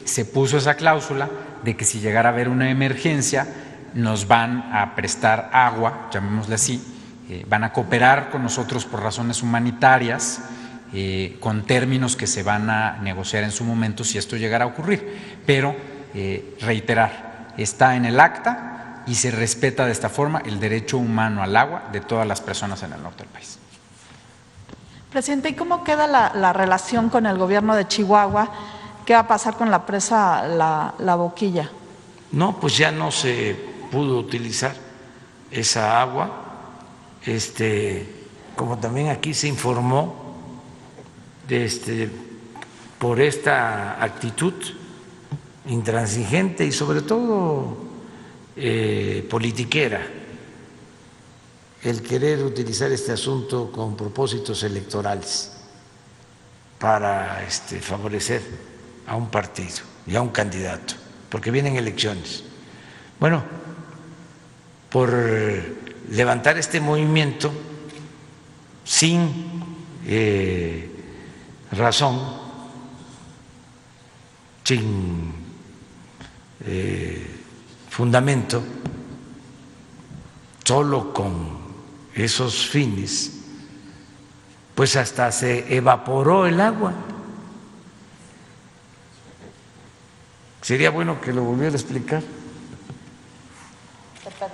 se puso esa cláusula de que si llegara a haber una emergencia, nos van a prestar agua, llamémosle así, van a cooperar con nosotros por razones humanitarias, con términos que se van a negociar en su momento si esto llegara a ocurrir. Pero, reiterar, está en el acta y se respeta de esta forma el derecho humano al agua de todas las personas en el norte del país. Presidente, ¿y cómo queda la relación con el gobierno de Chihuahua? ¿Qué va a pasar con la presa La Boquilla? No, pues ya no se pudo utilizar esa agua. Como también aquí se informó, por esta actitud intransigente y sobre todo politiquera, el querer utilizar este asunto con propósitos electorales para favorecer a un partido y a un candidato, porque vienen elecciones. Bueno, por levantar este movimiento sin razón, sin fundamento, solo con esos fines, pues hasta se evaporó el agua. Sería bueno que lo volviera a explicar.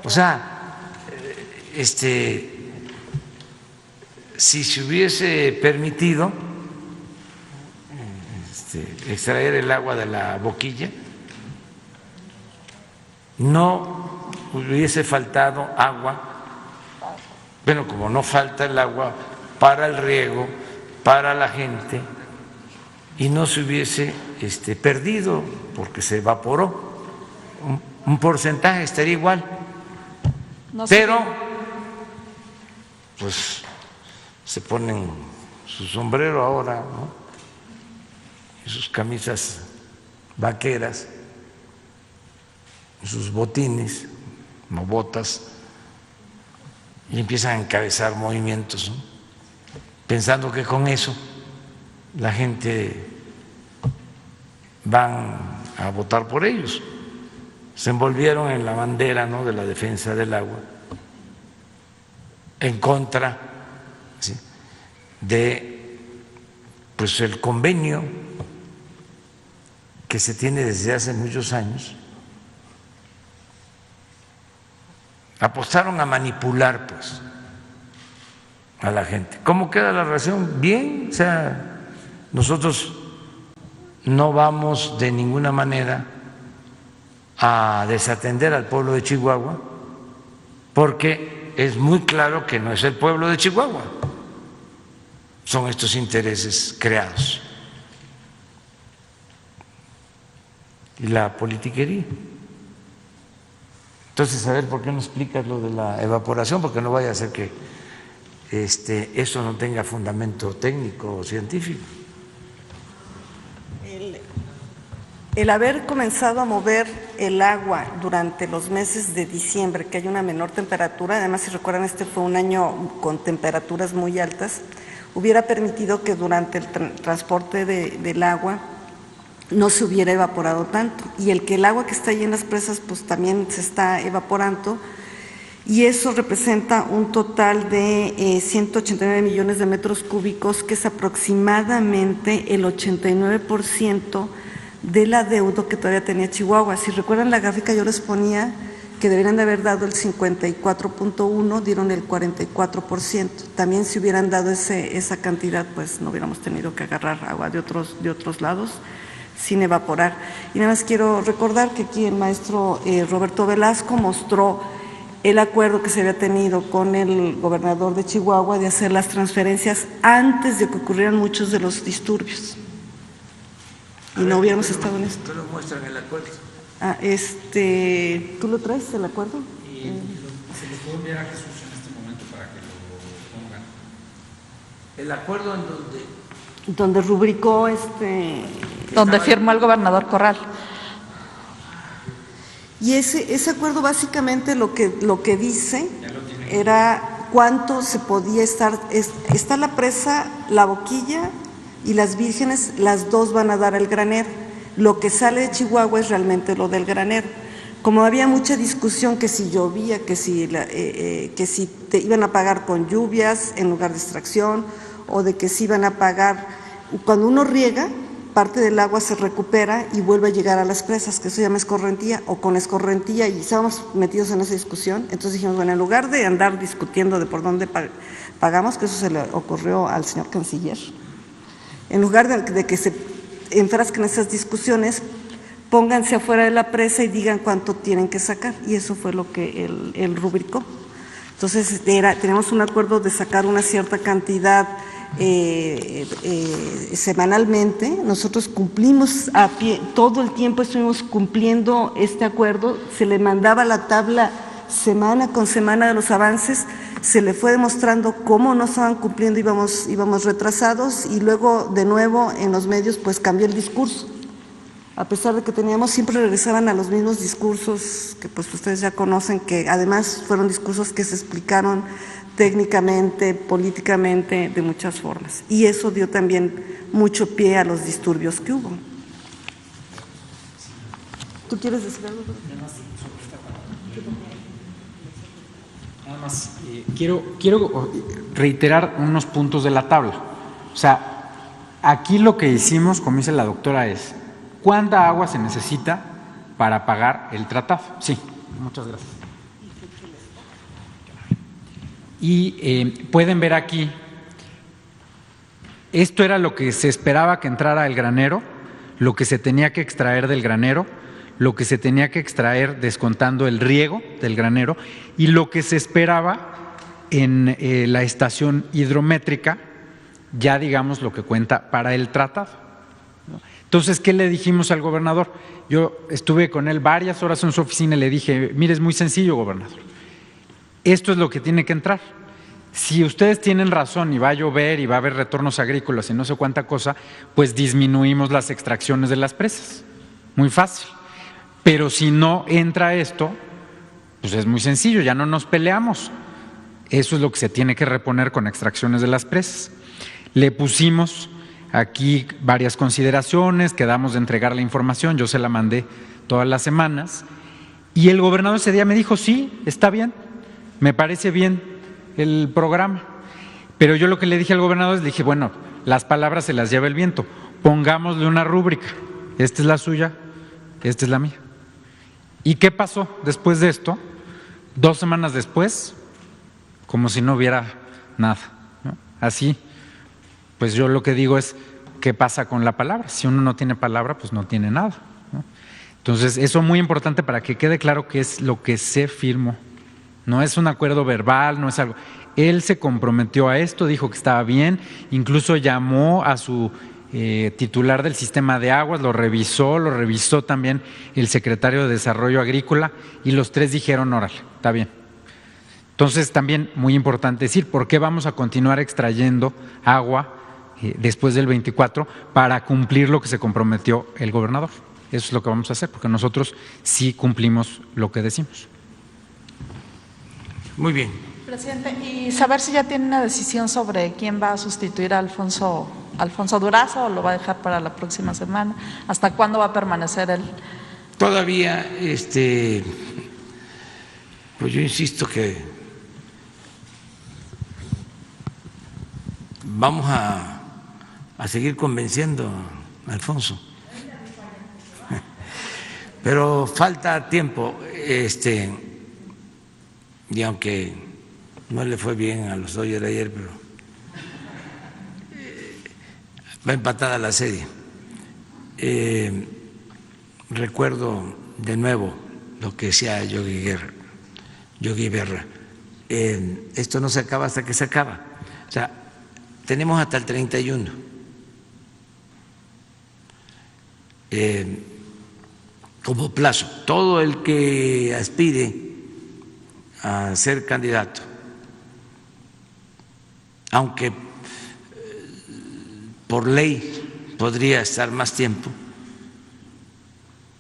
O sea, si se hubiese permitido extraer el agua de La Boquilla, no hubiese faltado agua. Bueno, como no falta el agua para el riego, para la gente, y no se hubiese perdido porque se evaporó, un porcentaje estaría igual. No sé. Pero, pues, se ponen su sombrero ahora, ¿no? Y sus camisas vaqueras, y sus botines, no botas, y empiezan a encabezar movimientos, ¿no? Pensando que con eso la gente van a votar por ellos. Se envolvieron en la bandera, ¿no?, de la defensa del agua en contra, ¿sí?, de pues el convenio que se tiene desde hace muchos años. Apostaron a manipular pues a la gente. ¿Cómo queda la relación? Bien, o sea, nosotros no vamos de ninguna manera a desatender al pueblo de Chihuahua, porque es muy claro que no es el pueblo de Chihuahua, son estos intereses creados y la politiquería. Entonces, a ver, ¿por qué no explicas lo de la evaporación? Porque no vaya a ser que eso no tenga fundamento técnico o científico. El haber comenzado a mover el agua durante los meses de diciembre, que hay una menor temperatura, además si recuerdan este fue un año con temperaturas muy altas, hubiera permitido que durante el transporte del agua no se hubiera evaporado tanto, y el que el agua que está ahí en las presas pues también se está evaporando, y eso representa un total de 189 millones de metros cúbicos, que es aproximadamente el 89% del adeudo que todavía tenía Chihuahua. Si recuerdan la gráfica, yo les ponía que deberían de haber dado el 54.1, dieron el 44%. También si hubieran dado esa cantidad, pues no hubiéramos tenido que agarrar agua de otros lados sin evaporar. Y nada más quiero recordar que aquí el maestro Roberto Velasco mostró el acuerdo que se había tenido con el gobernador de Chihuahua de hacer las transferencias antes de que ocurrieran muchos de los disturbios. Y no hubiéramos estado en esto. ¿Qué lo muestran el acuerdo? ¿Tú lo traes, el acuerdo? Se lo puedo enviar a Jesús en este momento para que lo pongan. El acuerdo en donde rubricó Donde firmó el gobernador Corral. Y ese acuerdo básicamente lo que dice era cuánto se podía estar. Está la presa, la Boquilla y las Vírgenes, las dos van a dar el granero. Lo que sale de Chihuahua es realmente lo del granero. Como había mucha discusión que si llovía, que si te iban a pagar con lluvias en lugar de extracción, o de que si iban a pagar, cuando uno riega, parte del agua se recupera y vuelve a llegar a las presas, que eso se llama escorrentía, o con escorrentía, y estábamos metidos en esa discusión. Entonces dijimos, bueno, en lugar de andar discutiendo de por dónde pagamos, que eso se le ocurrió al señor canciller, en lugar de que se enfrasquen en esas discusiones, pónganse afuera de la presa y digan cuánto tienen que sacar, y eso fue lo que él rubricó. Entonces teníamos un acuerdo de sacar una cierta cantidad semanalmente. Nosotros cumplimos a pie, todo el tiempo estuvimos cumpliendo este acuerdo, se le mandaba la tabla semana con semana de los avances, se le fue demostrando cómo no estaban cumpliendo, íbamos retrasados, y luego de nuevo en los medios pues cambió el discurso. A pesar de que teníamos, siempre regresaban a los mismos discursos que pues ustedes ya conocen, que además fueron discursos que se explicaron técnicamente, políticamente, de muchas formas. Y eso dio también mucho pie a los disturbios que hubo. ¿Tú quieres decir algo? Nada más, quiero reiterar unos puntos de la tabla. O sea, aquí lo que hicimos, como dice la doctora, es ¿cuánta agua se necesita para pagar el tratado? Sí, muchas gracias. Y pueden ver aquí, esto era lo que se esperaba que entrara el granero, lo que se tenía que extraer del granero, lo que se tenía que extraer descontando el riego del granero, y lo que se esperaba en la estación hidrométrica, ya digamos lo que cuenta para el tratado. Entonces, ¿qué le dijimos al gobernador? Yo estuve con él varias horas en su oficina y le dije, mire, es muy sencillo, gobernador, esto es lo que tiene que entrar. Si ustedes tienen razón y va a llover y va a haber retornos agrícolas y no sé cuánta cosa, pues disminuimos las extracciones de las presas. Muy fácil. Pero si no entra esto, pues es muy sencillo, ya no nos peleamos. Eso es lo que se tiene que reponer con extracciones de las presas. Le pusimos aquí varias consideraciones, quedamos de entregar la información, yo se la mandé todas las semanas, y el gobernador ese día me dijo, sí, está bien, me parece bien, el programa. Pero yo lo que le dije al gobernador es, le dije, bueno, las palabras se las lleva el viento, pongámosle una rúbrica, esta es la suya, esta es la mía. ¿Y qué pasó después de esto? 2 semanas después, como si no hubiera nada, ¿no? Así, pues yo lo que digo es, ¿qué pasa con la palabra? Si uno no tiene palabra, pues no tiene nada, ¿no? Entonces, eso es muy importante para que quede claro qué es lo que se firmó. No es un acuerdo verbal, no es algo. Él se comprometió a esto, dijo que estaba bien, incluso llamó a su titular del sistema de aguas, lo revisó también el secretario de Desarrollo Agrícola y los 3 dijeron, órale, está bien. Entonces, también muy importante decir, ¿por qué vamos a continuar extrayendo agua después del 24 para cumplir lo que se comprometió el gobernador? Eso es lo que vamos a hacer, porque nosotros sí cumplimos lo que decimos. Muy bien. Presidente, y saber si ya tiene una decisión sobre quién va a sustituir a Alfonso Durazo o lo va a dejar para la próxima semana. ¿Hasta cuándo va a permanecer él? Todavía, pues yo insisto que vamos a seguir convenciendo a Alfonso. Pero falta tiempo, y aunque no le fue bien a los Dodgers ayer, pero va empatada la serie. Recuerdo de nuevo lo que decía Yogi Berra. Esto no se acaba hasta que se acaba. O sea, tenemos hasta el 31. Como plazo, todo el que aspire a ser candidato, aunque por ley podría estar más tiempo,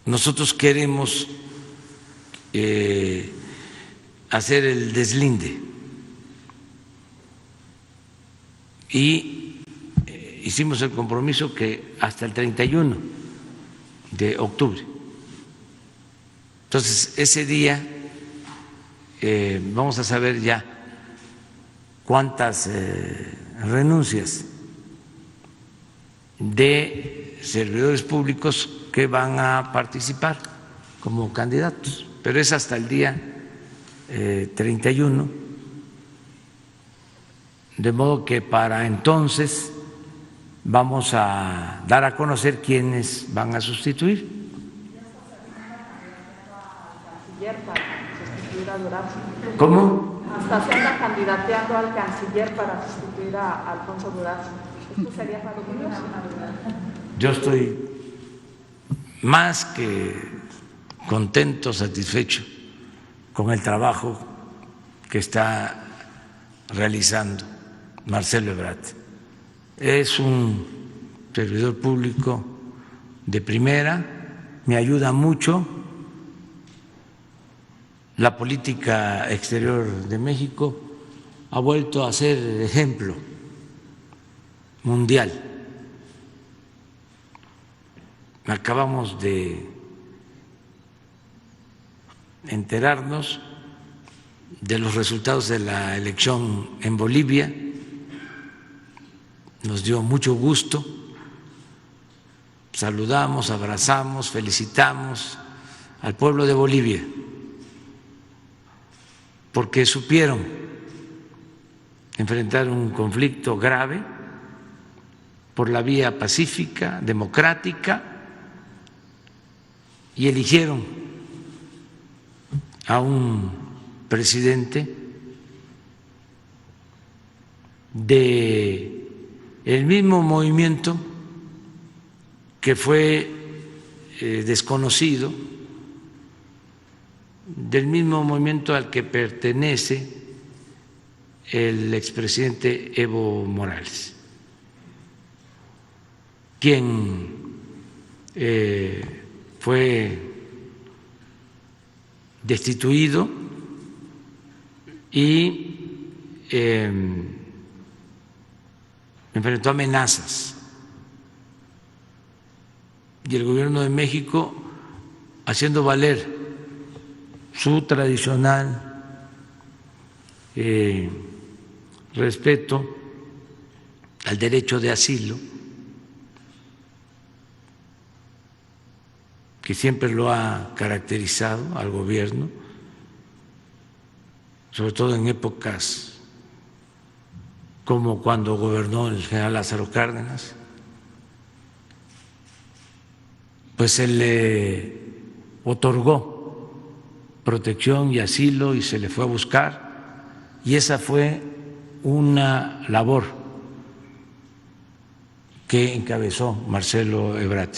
nosotros queremos hacer el deslinde y hicimos el compromiso que hasta el 31 de octubre. Entonces, ese día vamos a saber ya cuántas renuncias de servidores públicos que van a participar como candidatos, pero es hasta el día 31, de modo que para entonces vamos a dar a conocer quiénes van a sustituir. ¿Cómo? Hasta se anda candidateando al canciller para sustituir a Alfonso Durazo. ¿Esto sería factible? Yo estoy más que contento, satisfecho con el trabajo que está realizando Marcelo Ebrard. Es un servidor público de primera, me ayuda mucho. La política exterior de México ha vuelto a ser ejemplo mundial. Acabamos de enterarnos de los resultados de la elección en Bolivia. Nos dio mucho gusto. Saludamos, abrazamos, felicitamos al pueblo de Bolivia, porque supieron enfrentar un conflicto grave por la vía pacífica, democrática, y eligieron a un presidente de el mismo movimiento que fue desconocido, del mismo movimiento al que pertenece el expresidente Evo Morales, quien fue destituido y enfrentó amenazas. Y el gobierno de México, haciendo valer su tradicional respeto al derecho de asilo, que siempre lo ha caracterizado al gobierno, sobre todo en épocas como cuando gobernó el general Lázaro Cárdenas, pues se le otorgó protección y asilo y se le fue a buscar, y esa fue una labor que encabezó Marcelo Ebrard.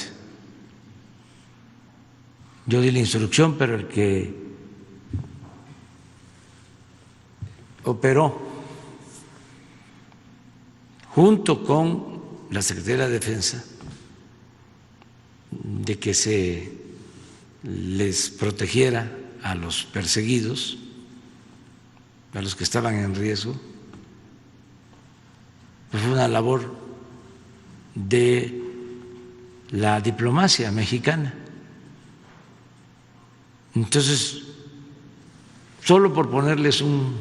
Yo di la instrucción, pero el que operó junto con la Secretaría de Defensa de que se les protegiera a los perseguidos, a los que estaban en riesgo, pues fue una labor de la diplomacia mexicana. Entonces, solo por ponerles un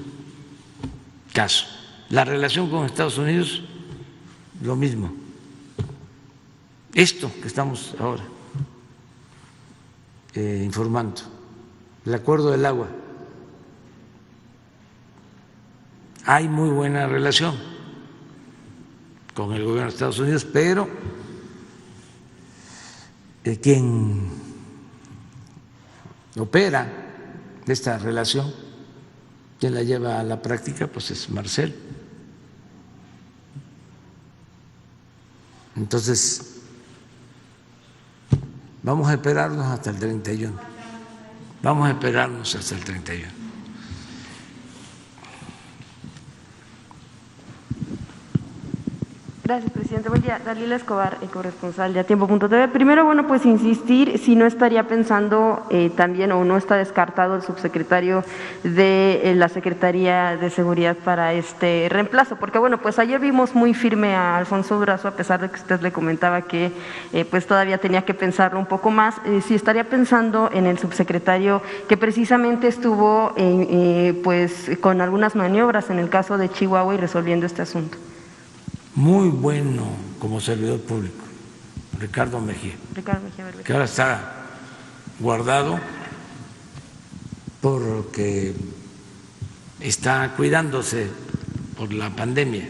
caso, la relación con Estados Unidos, lo mismo. Esto que estamos ahora informando, el acuerdo del agua, hay muy buena relación con el gobierno de Estados Unidos, pero quien opera esta relación, quien la lleva a la práctica, pues es Marcelo. Entonces, vamos a esperarnos hasta el 31. Vamos a esperarnos hasta el 31. Gracias, presidente. Buen día. Dalila Escobar, corresponsal de Atiempo.tv. Primero, bueno, pues insistir si no estaría pensando también o no está descartado el subsecretario de la Secretaría de Seguridad para este reemplazo, porque bueno, pues ayer vimos muy firme a Alfonso Durazo, a pesar de que usted le comentaba que pues todavía tenía que pensarlo un poco más, si estaría pensando en el subsecretario que precisamente estuvo pues con algunas maniobras en el caso de Chihuahua y resolviendo este asunto. Muy bueno como servidor público, Ricardo Mejía, que ahora está guardado porque está cuidándose por la pandemia.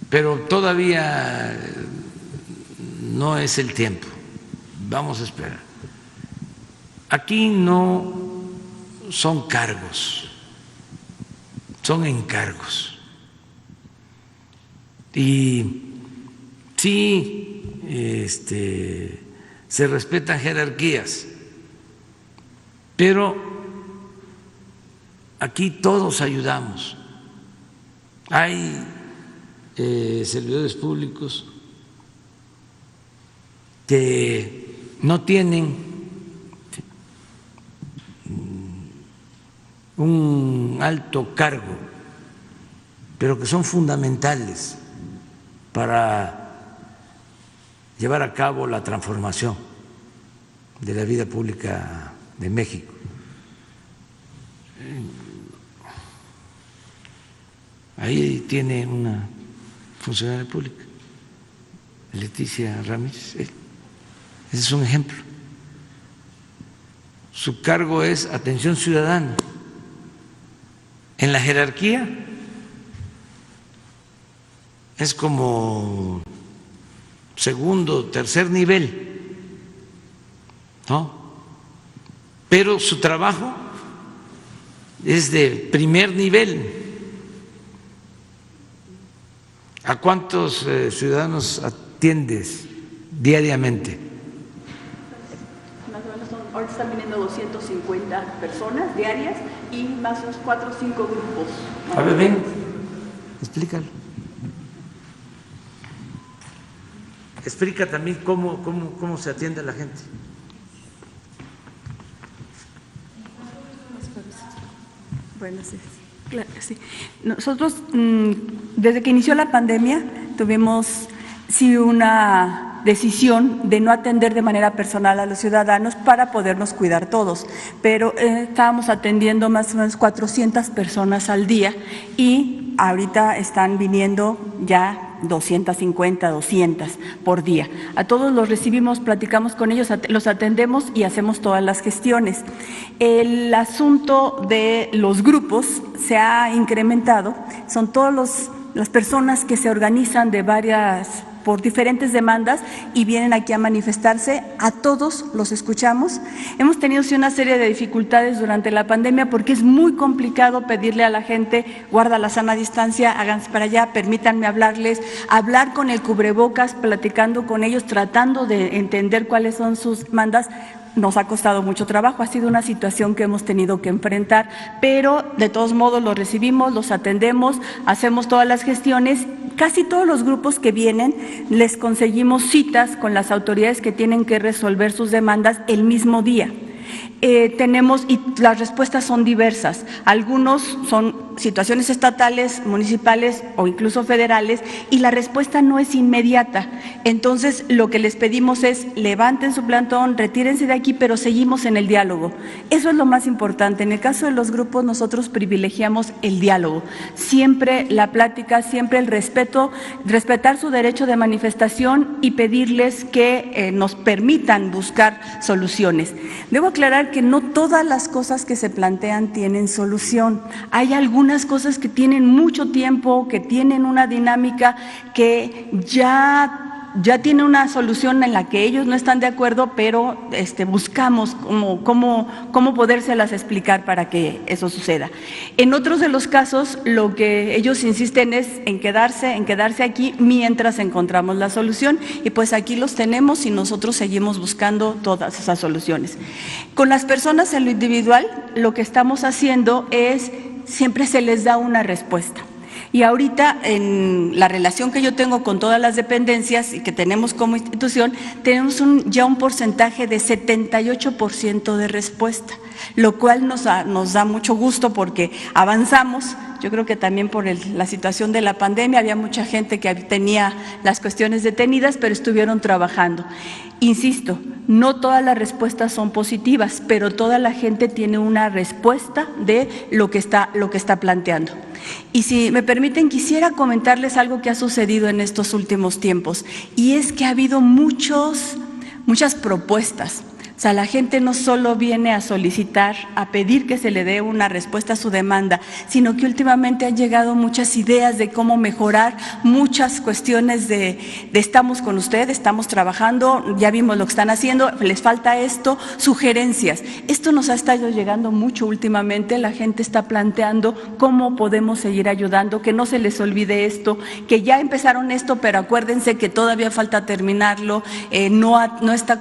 Pero todavía no es el tiempo, vamos a esperar. Aquí no son cargos, son encargos. Y sí, se respetan jerarquías, pero aquí todos ayudamos. Hay servidores públicos que no tienen un alto cargo, pero que son fundamentales para llevar a cabo la transformación de la vida pública de México. Ahí tiene una funcionaria pública, Leticia Ramírez, ese es un ejemplo. Su cargo es atención ciudadana. En la jerarquía es como segundo, tercer nivel, ¿no? Pero su trabajo es de primer nivel. ¿A cuántos ciudadanos atiendes diariamente? Más o menos ahorita están viniendo 250 personas diarias y más o menos 4 o 5 grupos. A ver, ven, explícalo. Explica también cómo se atiende a la gente. Bueno, sí, claro, sí. Nosotros, desde que inició la pandemia, tuvimos sí una decisión de no atender de manera personal a los ciudadanos para podernos cuidar todos. Pero estábamos atendiendo más o menos 400 personas al día y ahorita están viniendo ya 250, 200 por día. A todos los recibimos, platicamos con ellos, los atendemos y hacemos todas las gestiones. El asunto de los grupos se ha incrementado, son todas las personas que se organizan por diferentes demandas y vienen aquí a manifestarse. A todos los escuchamos. Hemos tenido sí una serie de dificultades durante la pandemia porque es muy complicado pedirle a la gente, guarda la sana distancia, háganse para allá, permítanme hablarles, hablar con el cubrebocas, platicando con ellos, tratando de entender cuáles son sus demandas. Nos ha costado mucho trabajo, ha sido una situación que hemos tenido que enfrentar, pero de todos modos los recibimos, los atendemos, hacemos todas las gestiones. Casi todos los grupos que vienen les conseguimos citas con las autoridades que tienen que resolver sus demandas el mismo día. Y las respuestas son diversas. Algunos son situaciones estatales, municipales o incluso federales y la respuesta no es inmediata. Entonces, lo que les pedimos es levanten su plantón, retírense de aquí, pero seguimos en el diálogo. Eso es lo más importante. En el caso de los grupos, nosotros privilegiamos el diálogo. Siempre la plática, siempre el respeto, respetar su derecho de manifestación y pedirles que nos permitan buscar soluciones. Debo aclarar que no todas las cosas que se plantean tienen solución. Hay algunas cosas que tienen mucho tiempo, que tienen una dinámica que ya tiene una solución en la que ellos no están de acuerdo, pero buscamos cómo podérselas explicar para que eso suceda. En otros de los casos, lo que ellos insisten es en quedarse aquí mientras encontramos la solución, y pues aquí los tenemos y nosotros seguimos buscando todas esas soluciones. Con las personas en lo individual, lo que estamos haciendo es, siempre se les da una respuesta. Y ahorita, en la relación que yo tengo con todas las dependencias y que tenemos como institución, tenemos ya un porcentaje de 78% de respuesta, lo cual nos da mucho gusto porque avanzamos. Yo creo que también por la situación de la pandemia había mucha gente que tenía las cuestiones detenidas, pero estuvieron trabajando. Insisto, no todas las respuestas son positivas, pero toda la gente tiene una respuesta de lo que está planteando. Y si me permiten, quisiera comentarles algo que ha sucedido en estos últimos tiempos, y es que ha habido muchas propuestas. O sea, la gente no solo viene a solicitar, a pedir que se le dé una respuesta a su demanda, sino que últimamente han llegado muchas ideas de cómo mejorar, muchas cuestiones de estamos con usted, estamos trabajando, ya vimos lo que están haciendo, les falta esto, sugerencias. Esto nos ha estado llegando mucho últimamente, la gente está planteando cómo podemos seguir ayudando, que no se les olvide esto, que ya empezaron esto, pero acuérdense que todavía falta terminarlo, no está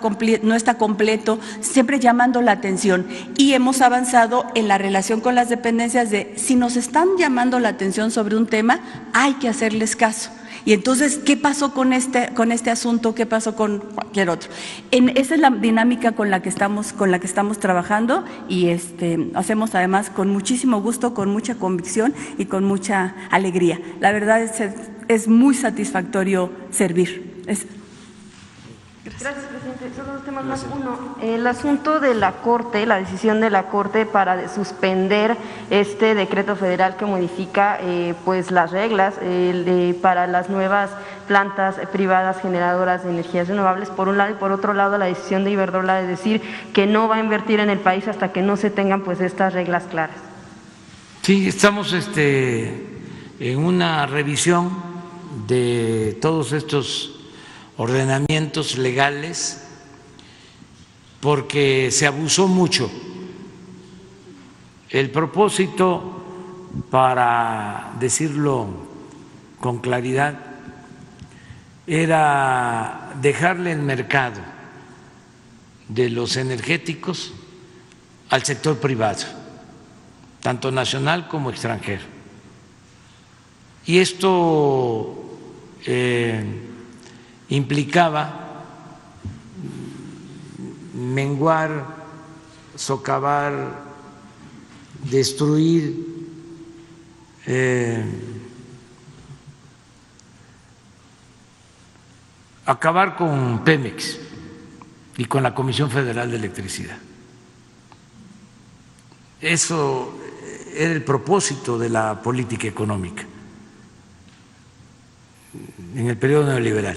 completo, siempre llamando la atención. Y hemos avanzado en la relación con las dependencias de si nos están llamando la atención sobre un tema, hay que hacerles caso. Y entonces, ¿qué pasó con este asunto? ¿Qué pasó con cualquier otro? Esa es la dinámica con la que estamos trabajando, y hacemos además con muchísimo gusto, con mucha convicción y con mucha alegría. La verdad es muy satisfactorio servir. Gracias, presidente. Solo dos temas más. Uno, el asunto de la Corte, la decisión de la Corte para suspender este decreto federal que modifica pues las reglas para las nuevas plantas privadas generadoras de energías renovables, por un lado, y por otro lado la decisión de Iberdrola de decir que no va a invertir en el país hasta que no se tengan pues estas reglas claras. Sí, estamos en una revisión de todos estos ordenamientos legales porque se abusó mucho. El propósito, para decirlo con claridad, era dejarle el mercado de los energéticos al sector privado, tanto nacional como extranjero. Y esto implicaba menguar, socavar, destruir acabar con Pemex y con la Comisión Federal de Electricidad. Eso era el propósito de la política económica en el periodo neoliberal.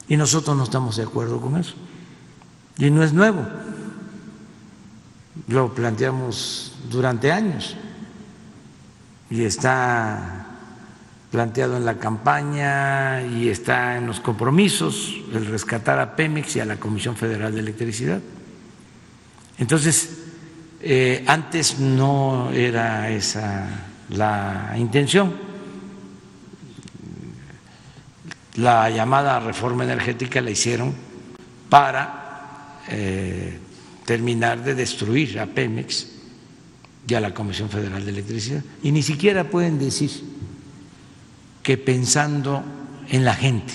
Y nosotros no estamos de acuerdo con eso. Y no es nuevo. Lo planteamos durante años y está planteado en la campaña y está en los compromisos el rescatar a Pemex y a la Comisión Federal de Electricidad. Entonces, antes no era esa la intención. La llamada reforma energética la hicieron para terminar de destruir a Pemex y a la Comisión Federal de Electricidad. Y ni siquiera pueden decir que pensando en la gente,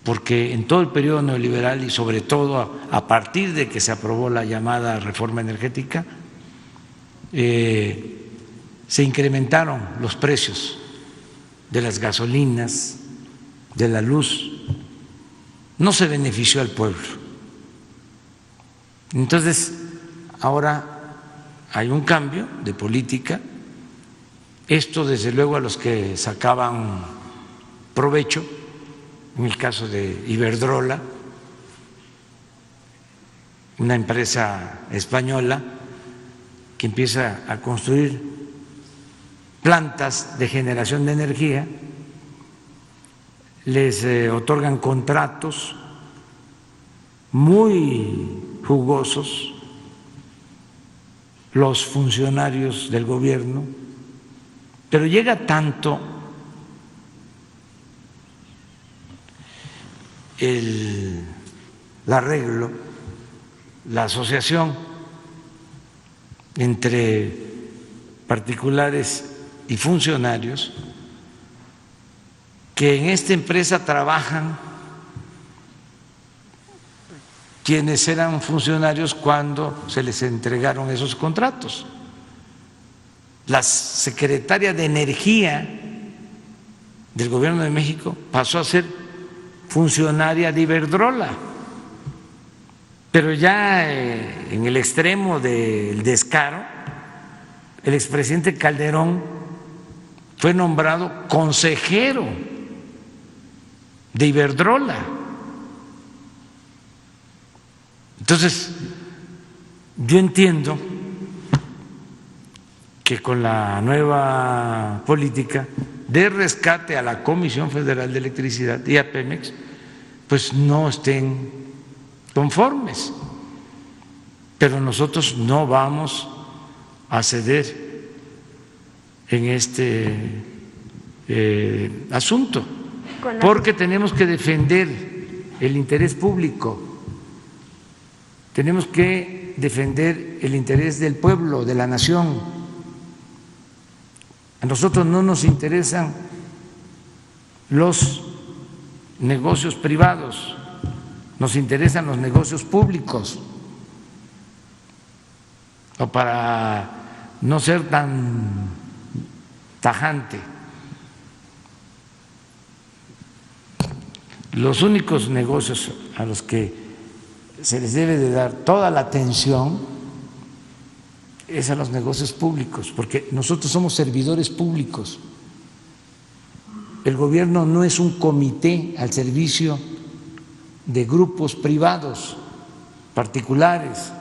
porque en todo el periodo neoliberal y sobre todo a partir de que se aprobó la llamada reforma energética, se incrementaron los precios de las gasolinas, de la luz, no se benefició al pueblo. Entonces, ahora hay un cambio de política. Esto, desde luego, a los que sacaban provecho, en el caso de Iberdrola, una empresa española que empieza a construir plantas de generación de energía, les otorgan contratos muy jugosos los funcionarios del gobierno, pero llega tanto el arreglo, la asociación entre particulares y funcionarios, que en esta empresa trabajan quienes eran funcionarios cuando se les entregaron esos contratos. La secretaria de Energía del Gobierno de México pasó a ser funcionaria de Iberdrola, pero ya en el extremo del descaro, el expresidente Calderón fue nombrado consejero de Iberdrola. Entonces, yo entiendo que con la nueva política de rescate a la Comisión Federal de Electricidad y a Pemex, pues no estén conformes, pero nosotros no vamos a ceder en este asunto, porque tenemos que defender el interés público. Tenemos que defender el interés del pueblo, de la nación. A nosotros no nos interesan los negocios privados, nos interesan los negocios públicos. O para no ser tan tajante, los únicos negocios a los que se les debe de dar toda la atención es a los negocios públicos, porque nosotros somos servidores públicos. El gobierno no es un comité al servicio de grupos privados, particulares,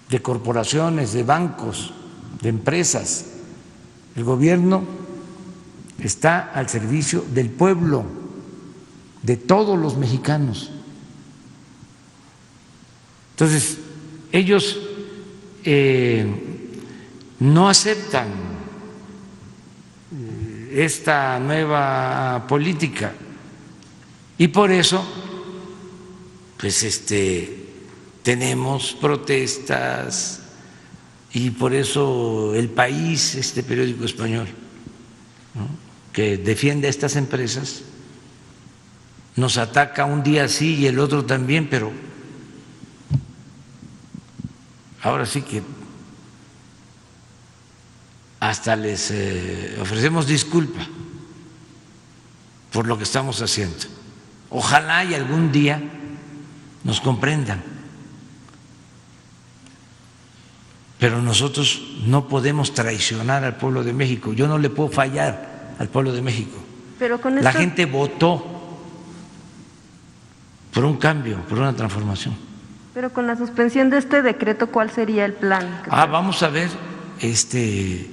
de corporaciones, de bancos, de empresas. El gobierno está al servicio del pueblo, de todos los mexicanos. Entonces, ellos no aceptan esta nueva política y por eso, pues tenemos protestas y por eso El País, este periódico español, ¿no?, que defiende a estas empresas, nos ataca un día sí y el otro también, pero ahora sí que hasta les ofrecemos disculpa, por lo que estamos haciendo. Ojalá y algún día nos comprendan, pero nosotros no podemos traicionar al pueblo de México. Yo no le puedo fallar al pueblo de México. Pero con La esto... gente votó por un cambio, por una transformación. Pero con la suspensión de este decreto, ¿cuál sería el plan? Vamos a ver si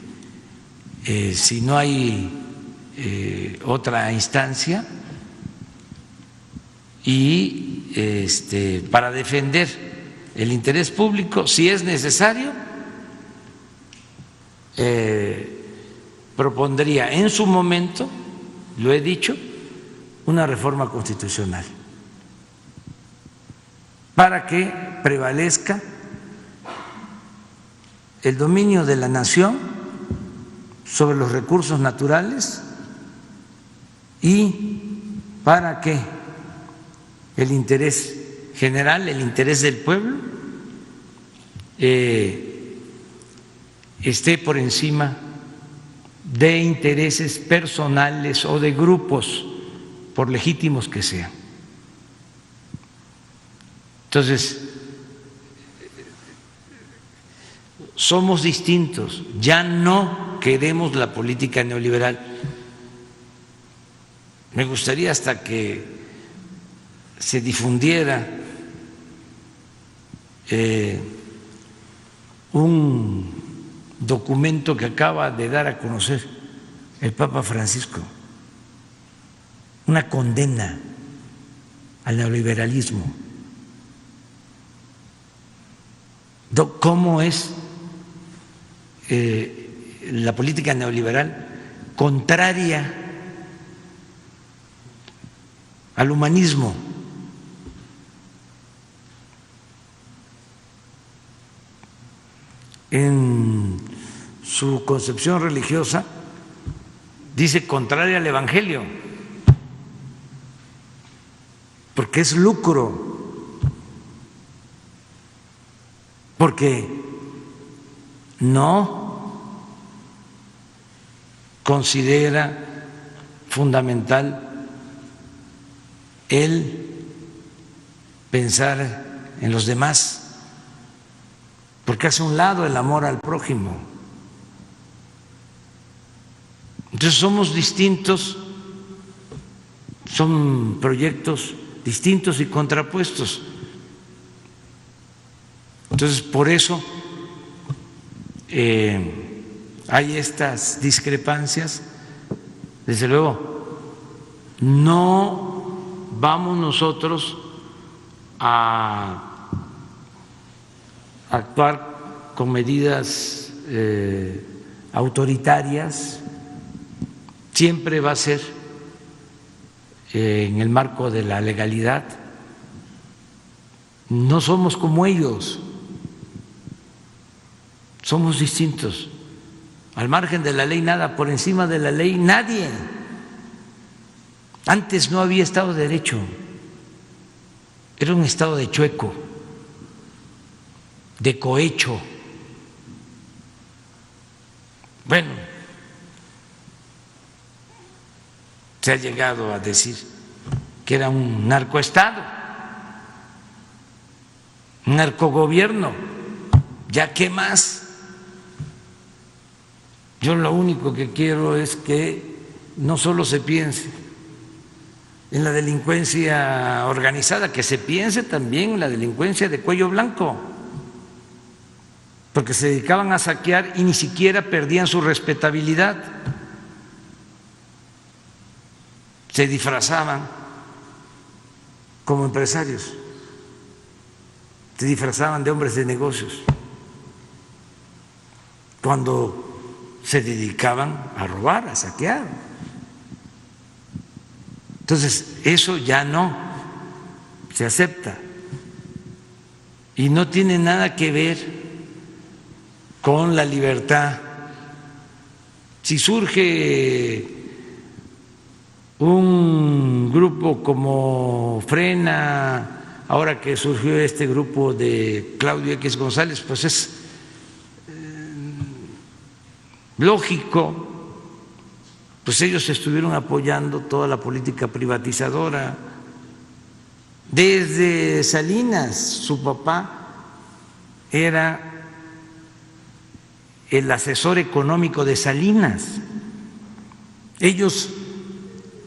no hay otra instancia y para defender el interés público, si es necesario, propondría en su momento, lo he dicho, una reforma constitucional para que prevalezca el dominio de la nación sobre los recursos naturales y para que el interés general, el interés del pueblo, esté por encima de intereses personales o de grupos, por legítimos que sean. Entonces, somos distintos, ya no queremos la política neoliberal. Me gustaría hasta que se difundiera un documento que acaba de dar a conocer el Papa Francisco, una condena al neoliberalismo. ¿Cómo es la política neoliberal contraria al humanismo? En su concepción religiosa dice contraria al Evangelio, porque es lucro, porque no considera fundamental el pensar en los demás, porque hace a un lado el amor al prójimo. Entonces somos distintos, son proyectos distintos y contrapuestos. Entonces, por eso hay estas discrepancias. Desde luego, no vamos nosotros a actuar con medidas autoritarias, siempre va a ser en el marco de la legalidad. No somos como ellos, somos distintos. Al margen de la ley nada, por encima de la ley nadie. Antes no había Estado de Derecho, era un Estado de chueco, de cohecho. Bueno, se ha llegado a decir que era un narcoestado, un narcogobierno. ¿Ya qué más? Yo lo único que quiero es que no solo se piense en la delincuencia organizada, que se piense también en la delincuencia de cuello blanco, porque se dedicaban a saquear y ni siquiera perdían su respetabilidad. Se disfrazaban como empresarios, se disfrazaban de hombres de negocios, cuando se dedicaban a robar, a saquear. Entonces, eso ya no se acepta y no tiene nada que ver con la libertad. Si surge un grupo como Frena, ahora que surgió este grupo de Claudio X González, pues es lógico pues ellos estuvieron apoyando toda la política privatizadora. Desde Salinas, su papá era el asesor económico de Salinas. Ellos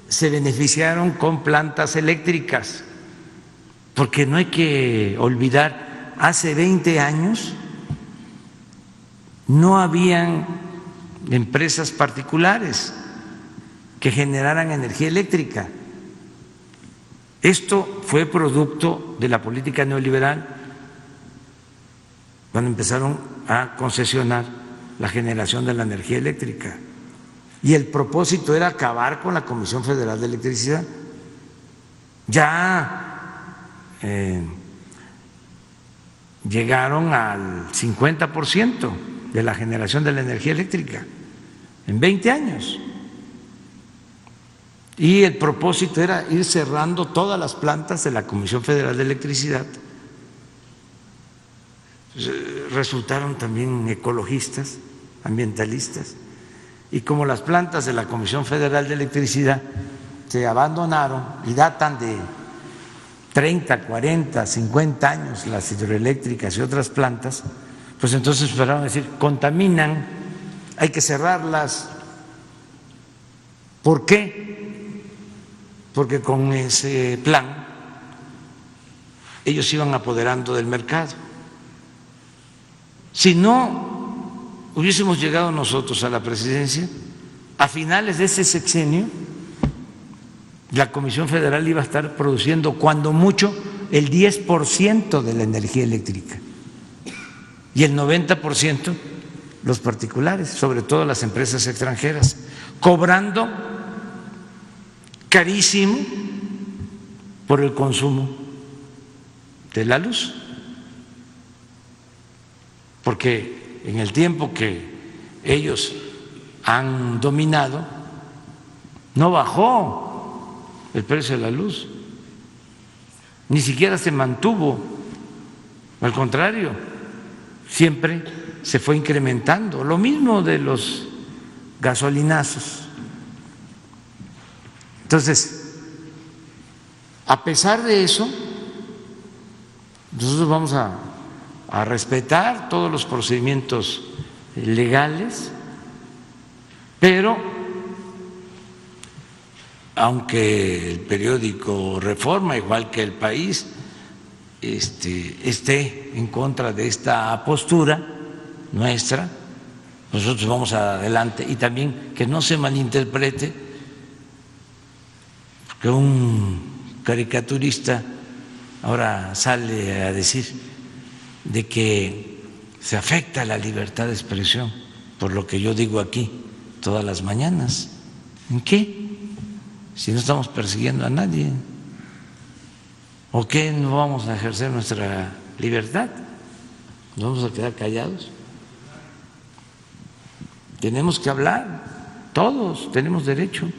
se beneficiaron con plantas eléctricas, porque no hay que olvidar, hace 20 años no habían empresas particulares que generaran energía eléctrica. Esto fue producto de la política neoliberal, cuando empezaron a concesionar la generación de la energía eléctrica. Y el propósito era acabar con la Comisión Federal de Electricidad. Ya llegaron al 50% de la generación de la energía eléctrica en 20 años. Y el propósito era ir cerrando todas las plantas de la Comisión Federal de Electricidad. Resultaron también ecologistas, ambientalistas, y como las plantas de la Comisión Federal de Electricidad se abandonaron y datan de 30, 40, 50 años, las hidroeléctricas y otras plantas, pues entonces empezaron a decir, contaminan, hay que cerrarlas. ¿Por qué? Porque con ese plan ellos se iban apoderando del mercado. Si no hubiésemos llegado nosotros a la presidencia, a finales de ese sexenio, la Comisión Federal iba a estar produciendo cuando mucho el 10% de la energía eléctrica y el 90% los particulares, sobre todo las empresas extranjeras, cobrando carísimo por el consumo de la luz, porque en el tiempo que ellos han dominado no bajó el precio de la luz, ni siquiera se mantuvo, al contrario, siempre se fue incrementando. Lo mismo de los gasolinazos. Entonces, a pesar de eso, nosotros vamos a respetar todos los procedimientos legales, pero aunque el periódico Reforma, igual que El País, esté en contra de esta postura nuestra, nosotros vamos adelante. Y también que no se malinterprete que un caricaturista ahora sale a decir de que se afecta la libertad de expresión por lo que yo digo aquí todas las mañanas. ¿En qué? Si no estamos persiguiendo a nadie. ¿O qué no vamos a ejercer nuestra libertad? ¿Nos vamos a quedar callados? Tenemos que hablar, todos tenemos derecho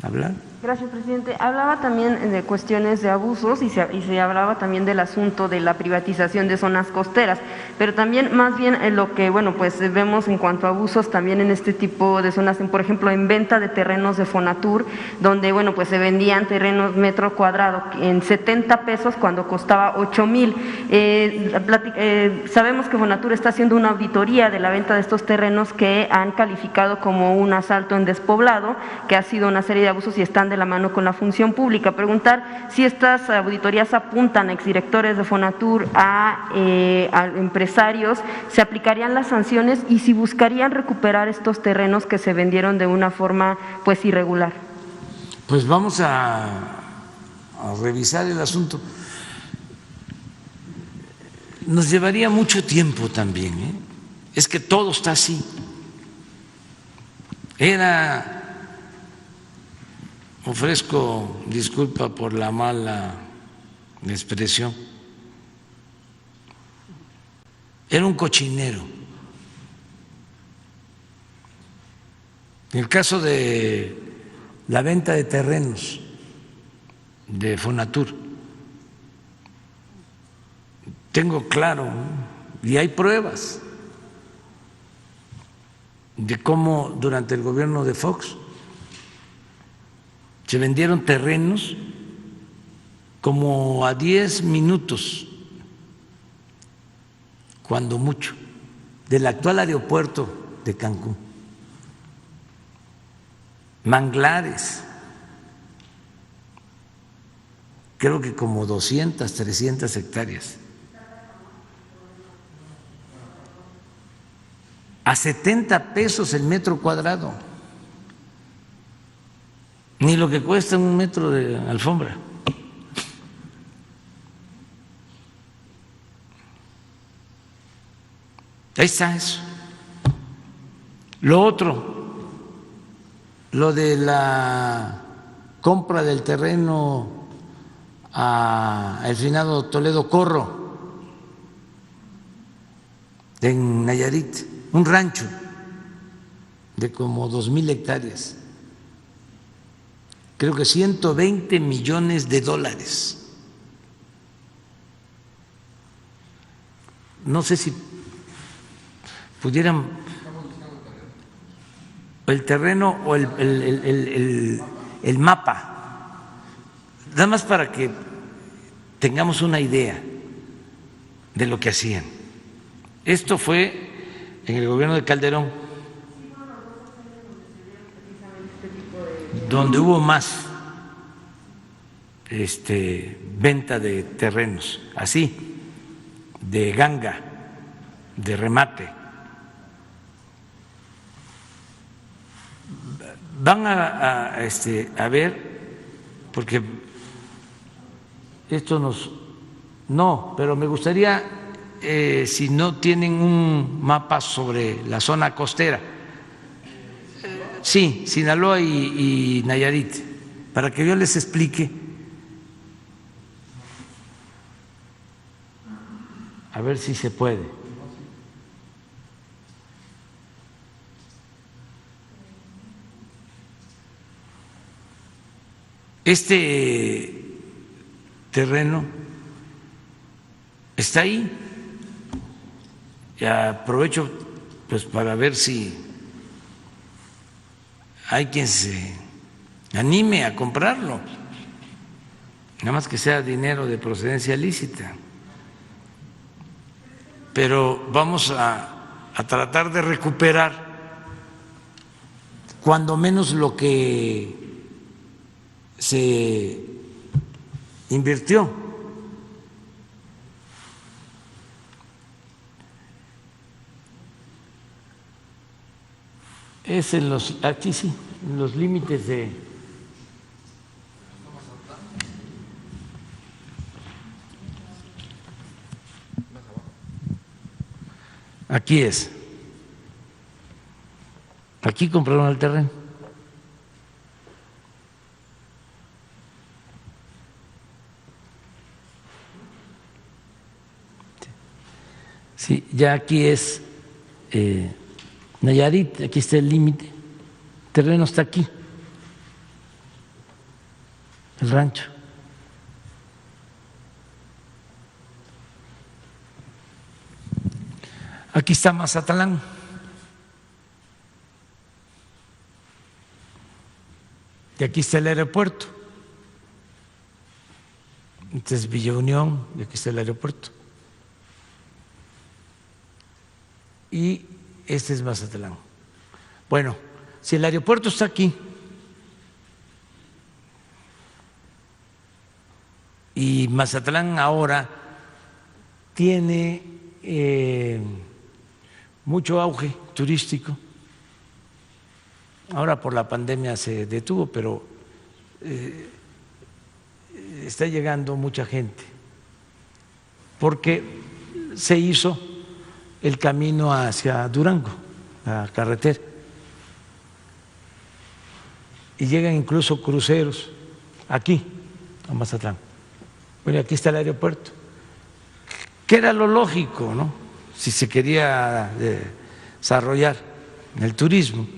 a hablar. Gracias, presidente. Hablaba también de cuestiones de abusos y se hablaba también del asunto de la privatización de zonas costeras, pero también más bien lo que, bueno, pues vemos en cuanto a abusos también en este tipo de zonas, por ejemplo, en venta de terrenos de Fonatur, donde, bueno, pues se vendían terrenos metro cuadrado en 70 pesos cuando costaba 8,000. Sabemos que Fonatur está haciendo una auditoría de la venta de estos terrenos que han calificado como un asalto en despoblado, que ha sido una serie de abusos y están de la mano con la función pública. Preguntar si estas auditorías apuntan a exdirectores de Fonatur, a empresarios, se aplicarían las sanciones y si buscarían recuperar estos terrenos que se vendieron de una forma pues irregular. Pues vamos a revisar el asunto. Nos llevaría mucho tiempo también, ¿eh? Es que todo está así. Ofrezco disculpa por la mala expresión, era un cochinero. En el caso de la venta de terrenos de Fonatur, tengo claro, y hay pruebas de cómo durante el gobierno de Fox Se vendieron terrenos como a 10 minutos, cuando mucho, del actual aeropuerto de Cancún. Manglares, creo que como 200, 300 hectáreas. A 70 pesos el metro cuadrado, ni lo que cuesta un metro de alfombra. Ahí está eso. Lo otro, lo de la compra del terreno al finado Toledo Corro, en Nayarit, un rancho de como 2,000 hectáreas, creo que 120 millones de dólares. No sé si pudieran el terreno o el mapa, nada más para que tengamos una idea de lo que hacían. Esto fue en el gobierno de Calderón, donde hubo más venta de terrenos, así, de ganga, de remate. Van a ver, porque esto no, pero me gustaría, si no tienen un mapa sobre la zona costera, sí, Sinaloa y Nayarit, para que yo les explique, a ver si se puede. Este terreno está ahí. Y aprovecho pues para ver si hay quien se anime a comprarlo, nada más que sea dinero de procedencia lícita. Pero vamos a tratar de recuperar cuando menos lo que se invirtió. Es en aquí sí, en los límites de aquí es. Aquí compraron el terreno. Sí, ya aquí es Nayarit, aquí está el límite, el terreno está aquí, el rancho. Aquí está Mazatlán. Y aquí está el aeropuerto. Este es Villa Unión y aquí está el aeropuerto. Y este es Mazatlán. Bueno, si el aeropuerto está aquí y Mazatlán ahora tiene mucho auge turístico, ahora por la pandemia se detuvo, pero está llegando mucha gente porque se hizo el camino hacia Durango, la carretera, y llegan incluso cruceros aquí a Mazatlán. Bueno, aquí está el aeropuerto, que era lo lógico, ¿no? Si se quería desarrollar el turismo,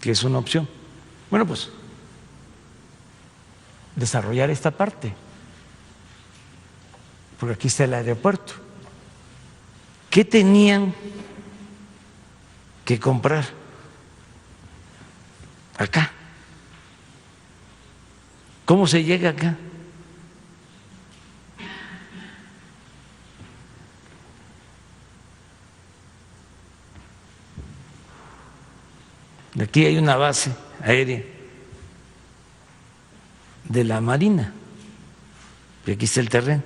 que es una opción. Bueno, pues desarrollar esta parte, porque aquí está el aeropuerto. ¿Qué tenían que comprar acá? ¿Cómo se llega acá? Aquí hay una base aérea de la Marina, y aquí está el terreno.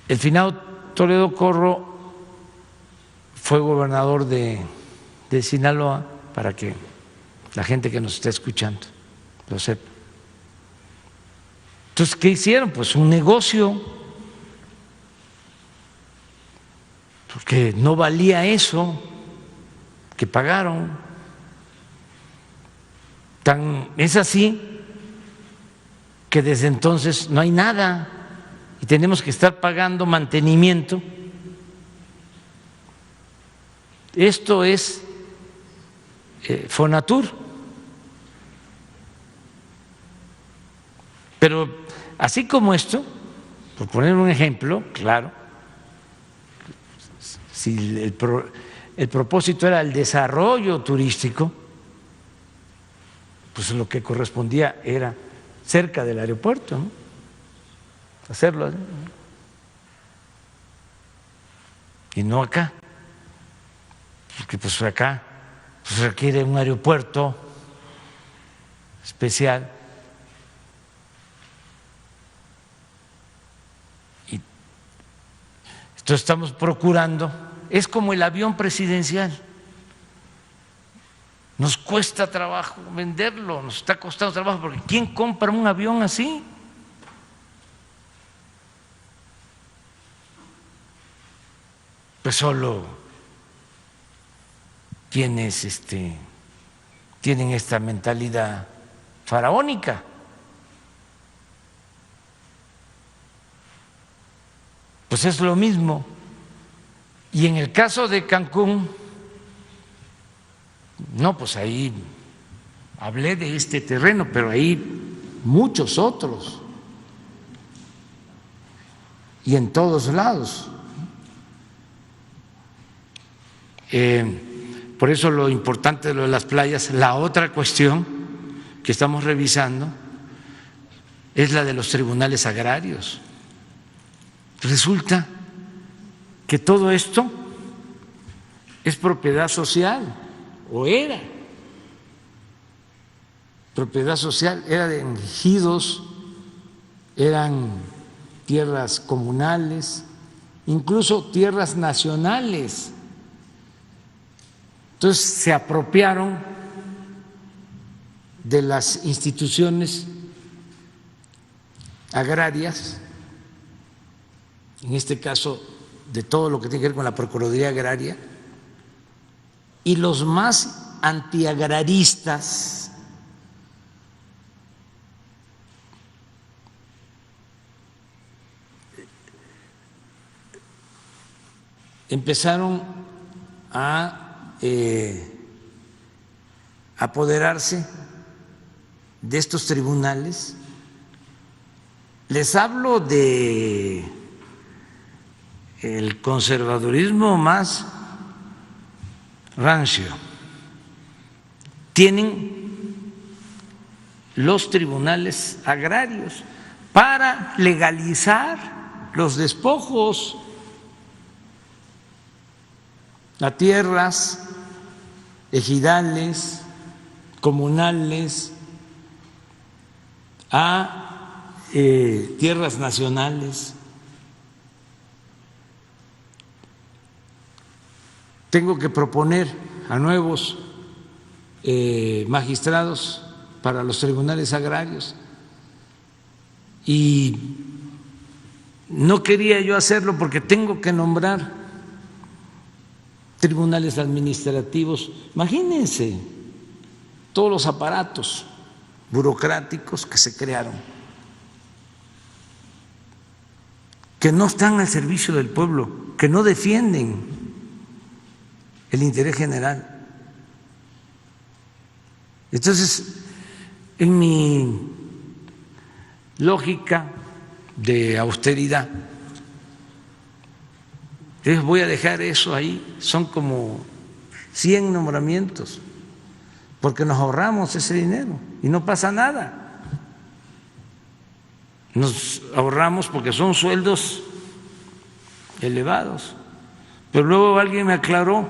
El finado Toledo Corro fue gobernador de Sinaloa, para que la gente que nos está escuchando lo sepa. Entonces, ¿qué hicieron? Pues un negocio, porque no valía eso que pagaron. Es así que desde entonces no hay nada y tenemos que estar pagando mantenimiento. Esto es Fonatur. Pero así como esto, por poner un ejemplo, claro, si el propósito era el desarrollo turístico, pues lo que correspondía era cerca del aeropuerto, ¿no? Hacerlo, ¿no? Y no acá, porque pues acá pues requiere un aeropuerto especial. Y entonces estamos procurando, es como el avión presidencial. Nos cuesta trabajo venderlo, nos está costando trabajo, porque ¿quién compra un avión así? Pues solo quienes tienen esta mentalidad faraónica. Pues es lo mismo. Y en el caso de Cancún, no, pues ahí hablé de este terreno, pero ahí muchos otros, y en todos lados. Por eso lo importante de lo de las playas. La otra cuestión que estamos revisando es la de los tribunales agrarios. Resulta que todo esto es propiedad social, o era propiedad social, era de ejidos, eran tierras comunales, incluso tierras nacionales. Entonces se apropiaron de las instituciones agrarias, en este caso de todo lo que tiene que ver con la Procuraduría Agraria, y los más antiagraristas empezaron a apoderarse de estos tribunales. Les hablo de el conservadurismo más rancio. Tienen los tribunales agrarios para legalizar los despojos a tierras ejidales, comunales, a tierras nacionales. Tengo que proponer a nuevos magistrados para los tribunales agrarios, y no quería yo hacerlo porque tengo que nombrar tribunales administrativos. Imagínense todos los aparatos burocráticos que se crearon, que no están al servicio del pueblo, que no defienden el interés general. Entonces, en mi lógica de austeridad, voy a dejar eso ahí. Son como 100 nombramientos, porque nos ahorramos ese dinero y no pasa nada. Nos ahorramos porque son sueldos elevados. Pero luego alguien me aclaró,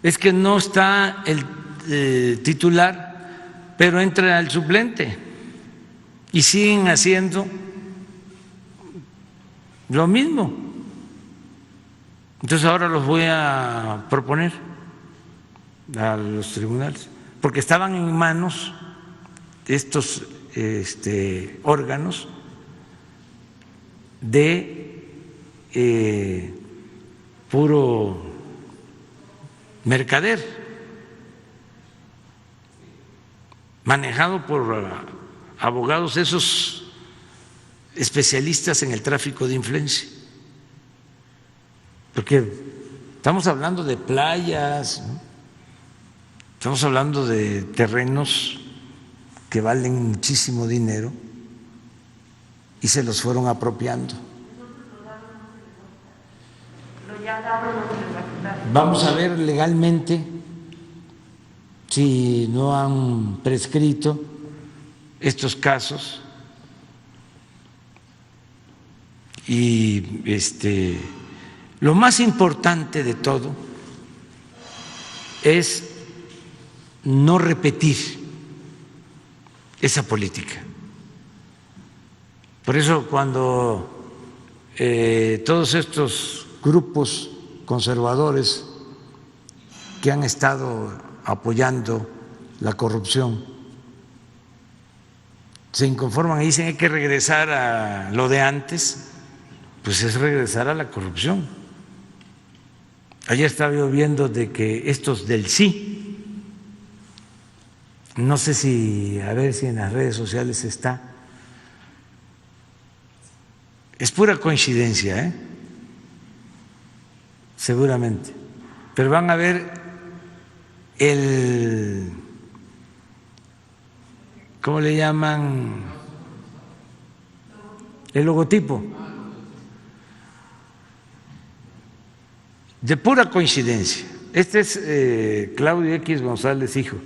es que no está el titular, pero entra el suplente y siguen haciendo lo mismo. Entonces ahora los voy a proponer a los tribunales, porque estaban en manos de estos órganos de puro mercader, manejado por abogados, esos especialistas en el tráfico de influencia, porque estamos hablando de playas, ¿no? Estamos hablando de terrenos que valen muchísimo dinero y se los fueron apropiando. Vamos a ver legalmente si no han prescrito estos casos y lo más importante de todo es no repetir esa política. Por eso cuando todos estos grupos conservadores que han estado apoyando la corrupción se inconforman y dicen hay que regresar a lo de antes, pues es regresar a la corrupción. Ayer estaba yo viendo de que estos del sí, no sé si, a ver si en las redes sociales está, es pura coincidencia, seguramente, pero van a ver ¿cómo le llaman? El logotipo. De pura coincidencia. Este es Claudio X González, hijo,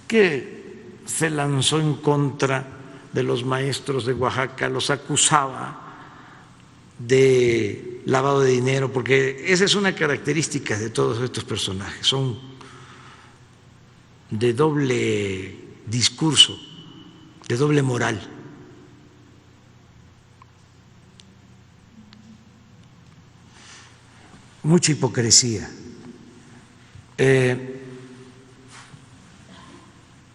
que se lanzó en contra de los maestros de Oaxaca, los acusaba de lavado de dinero, porque esa es una característica de todos estos personajes, son de doble discurso, de doble moral. Mucha hipocresía.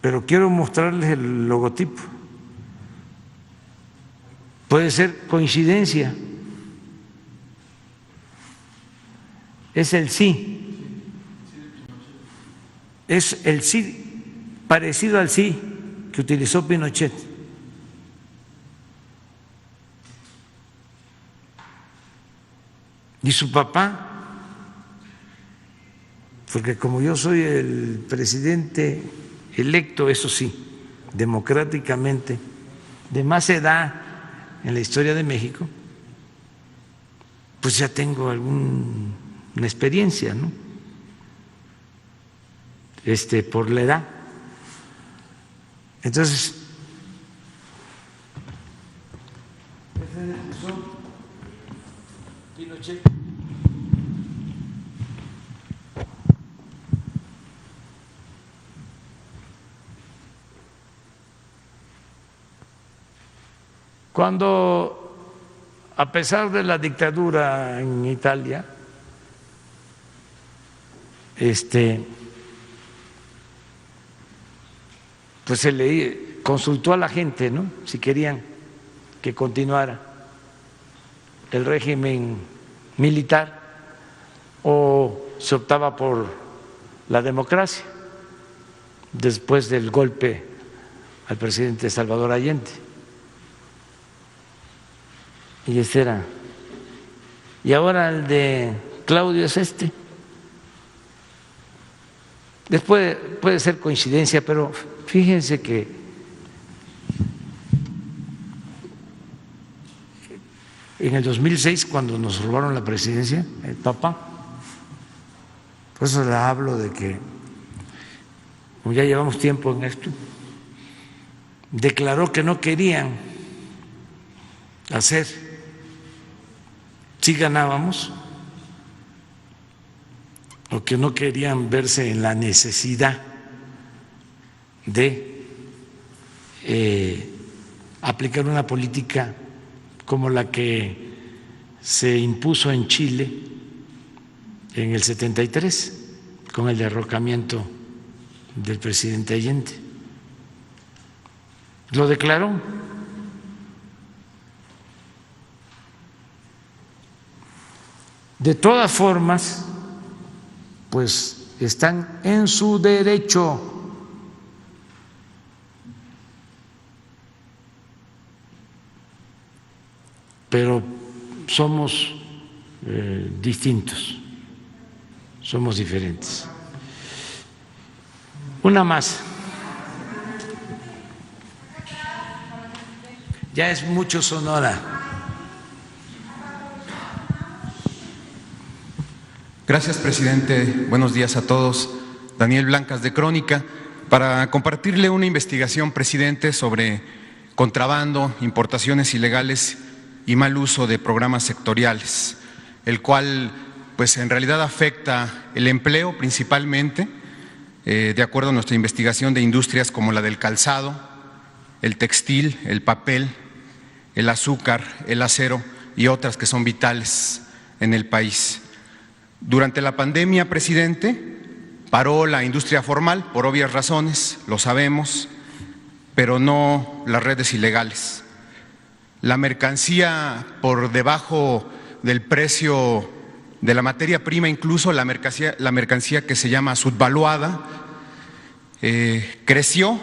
Pero quiero mostrarles el logotipo. Puede ser coincidencia. Es el sí. Es el sí, parecido al sí que utilizó Pinochet. Y su papá, porque como yo soy el presidente electo, eso sí, democráticamente, de más edad en la historia de México, pues ya tengo alguna experiencia, ¿no? Por la edad. Entonces, Pinochet. Cuando, a pesar de la dictadura en Italia, pues se le consultó a la gente, ¿no?, si querían que continuara el régimen militar o se optaba por la democracia después del golpe al presidente Salvador Allende. Y ese era. Y ahora el de Claudio es este. Después puede ser coincidencia, pero fíjense que en el 2006, cuando nos robaron la presidencia, el papá, por eso le hablo de que como ya llevamos tiempo en esto, declaró que no querían hacer, si ganábamos, o que no querían verse en la necesidad de aplicar una política como la que se impuso en Chile en el 73, con el derrocamiento del presidente Allende. Lo declaró. De todas formas, pues están en su derecho. Pero somos distintos, somos diferentes. Una más. Ya es mucho Sonora. Gracias, presidente. Buenos días a todos. Daniel Blancas, de Crónica, para compartirle una investigación, presidente, sobre contrabando, importaciones ilegales y mal uso de programas sectoriales, el cual pues en realidad afecta el empleo principalmente, de acuerdo a nuestra investigación, de industrias como la del calzado, el textil, el papel, el azúcar, el acero y otras que son vitales en el país. Durante la pandemia, presidente, paró la industria formal por obvias razones, lo sabemos, pero no las redes ilegales. La mercancía por debajo del precio de la materia prima, incluso la mercancía que se llama subvaluada, creció.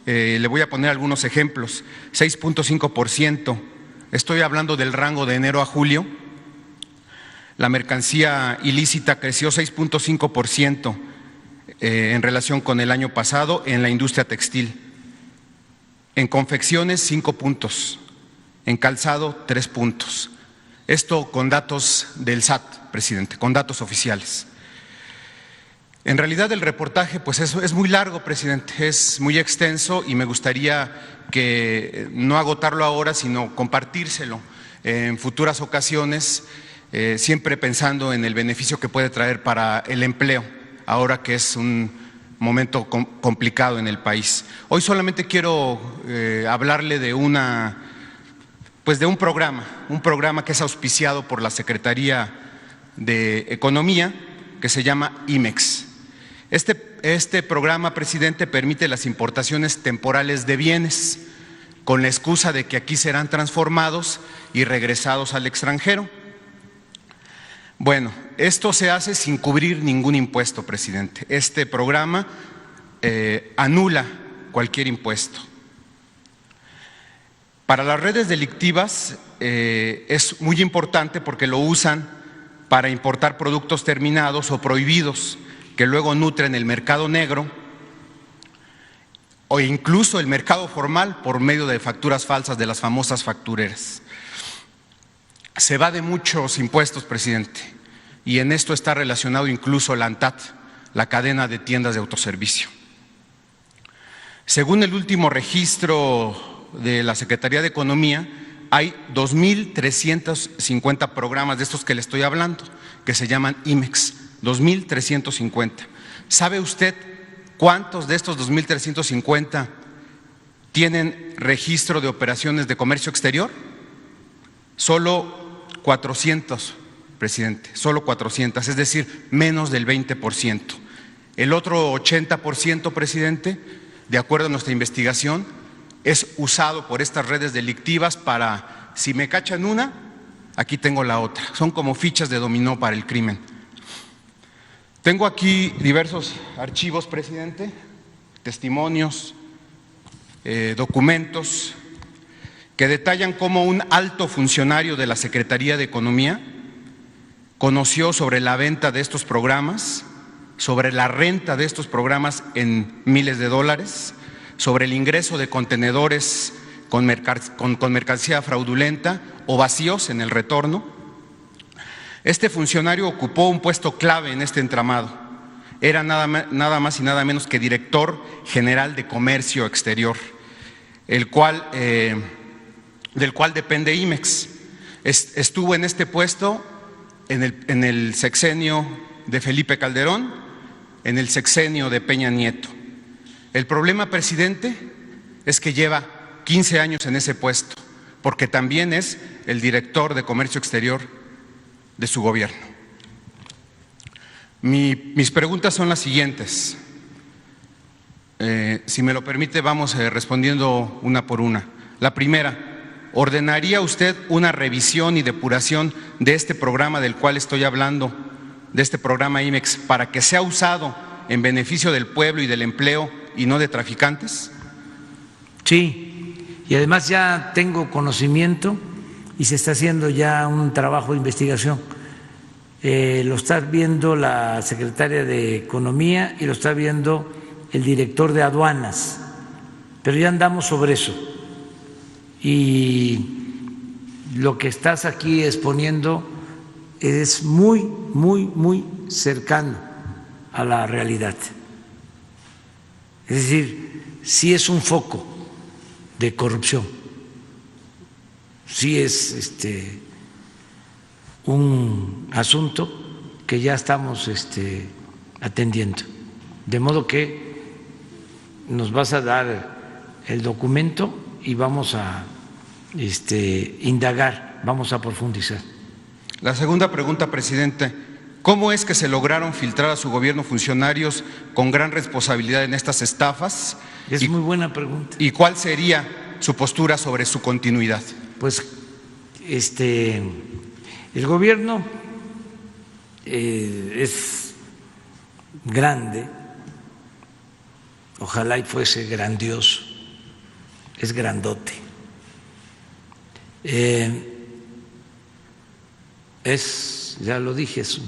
Le voy a poner algunos ejemplos: 6.5%. Estoy hablando del rango de enero a julio. La mercancía ilícita creció 6.5% en relación con el año pasado en la industria textil. En confecciones, 5 puntos. En calzado, 3 puntos. Esto con datos del SAT, presidente, con datos oficiales. En realidad el reportaje pues es muy largo, presidente, es muy extenso y me gustaría que no agotarlo ahora, sino compartírselo en futuras ocasiones, siempre pensando en el beneficio que puede traer para el empleo, ahora que es un momento complicado en el país. Hoy solamente quiero hablarle de un programa que es auspiciado por la Secretaría de Economía, que se llama IMEX. Este programa, presidente, permite las importaciones temporales de bienes con la excusa de que aquí serán transformados y regresados al extranjero. Bueno, esto se hace sin cubrir ningún impuesto, presidente. Este programa anula cualquier impuesto. Para las redes delictivas es muy importante porque lo usan para importar productos terminados o prohibidos que luego nutren el mercado negro o incluso el mercado formal por medio de facturas falsas de las famosas factureras. Se evade muchos impuestos, presidente, y en esto está relacionado incluso la ANTAD, la cadena de tiendas de autoservicio. Según el último registro de la Secretaría de Economía, hay 2.350 programas de estos que le estoy hablando, que se llaman IMEX, 2.350. ¿Sabe usted cuántos de estos 2.350 tienen registro de operaciones de comercio exterior? Solo 400, presidente, solo 400, es decir, menos del 20%. El otro 80%, presidente, de acuerdo a nuestra investigación, es usado por estas redes delictivas para, si me cachan una, aquí tengo la otra. Son como fichas de dominó para el crimen. Tengo aquí diversos archivos, presidente, testimonios, documentos que detallan cómo un alto funcionario de la Secretaría de Economía conoció sobre la venta de estos programas, sobre la renta de estos programas en miles de dólares, sobre el ingreso de contenedores con mercancía fraudulenta o vacíos en el retorno. Este funcionario ocupó un puesto clave en este entramado. era nada más y nada menos que director general de Comercio Exterior, del cual depende IMEX. Estuvo en este puesto en el sexenio de Felipe Calderón, en el sexenio de Peña Nieto. El problema, presidente, es que lleva 15 años en ese puesto, porque también es el director de Comercio Exterior de su gobierno. Mis preguntas son las siguientes. Si me lo permite, vamos respondiendo una por una. La primera, ¿ordenaría usted una revisión y depuración de este programa del cual estoy hablando, de este programa IMEX, para que sea usado en beneficio del pueblo y del empleo y no de traficantes? Sí, y además ya tengo conocimiento y se está haciendo ya un trabajo de investigación. Lo está viendo la secretaria de Economía y lo está viendo el director de Aduanas, pero ya andamos sobre eso. Y lo que estás aquí exponiendo es muy, muy, muy cercano a la realidad. Es decir, sí es un foco de corrupción, sí es un asunto que ya estamos atendiendo. De modo que nos vas a dar el documento y vamos a indagar, vamos a profundizar. La segunda pregunta, presidente, ¿cómo es que se lograron filtrar a su gobierno funcionarios con gran responsabilidad en estas estafas? Es muy buena pregunta. ¿Y cuál sería su postura sobre su continuidad? Pues el gobierno es grande, ojalá y fuese grandioso, es grandote. Ya lo dije, es un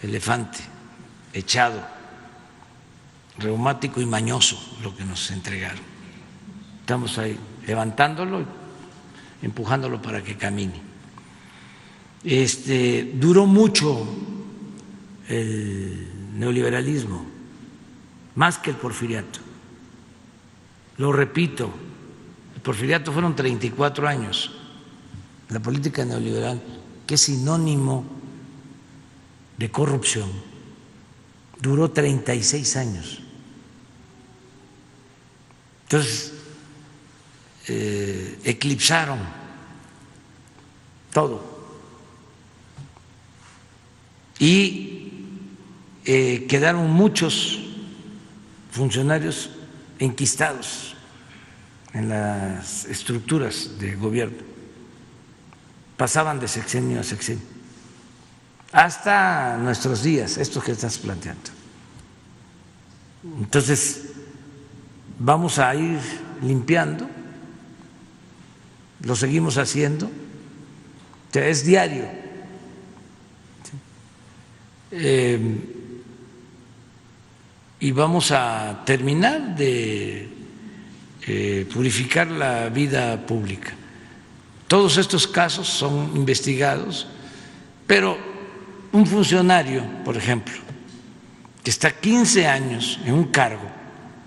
elefante echado, reumático y mañoso lo que nos entregaron. Estamos ahí levantándolo, empujándolo para que camine. Duró mucho el neoliberalismo, más que el porfiriato. Lo repito, el porfiriato fueron 34 años. La política neoliberal, que es sinónimo de corrupción, duró 36 años. Entonces, eclipsaron todo. Y quedaron muchos funcionarios enquistados en las estructuras de gobierno. Pasaban de sexenio a sexenio, hasta nuestros días, esto que estás planteando. Entonces, vamos a ir limpiando, lo seguimos haciendo, o sea, es diario. Y vamos a terminar de purificar la vida pública. Todos estos casos son investigados, pero un funcionario, por ejemplo, que está 15 años en un cargo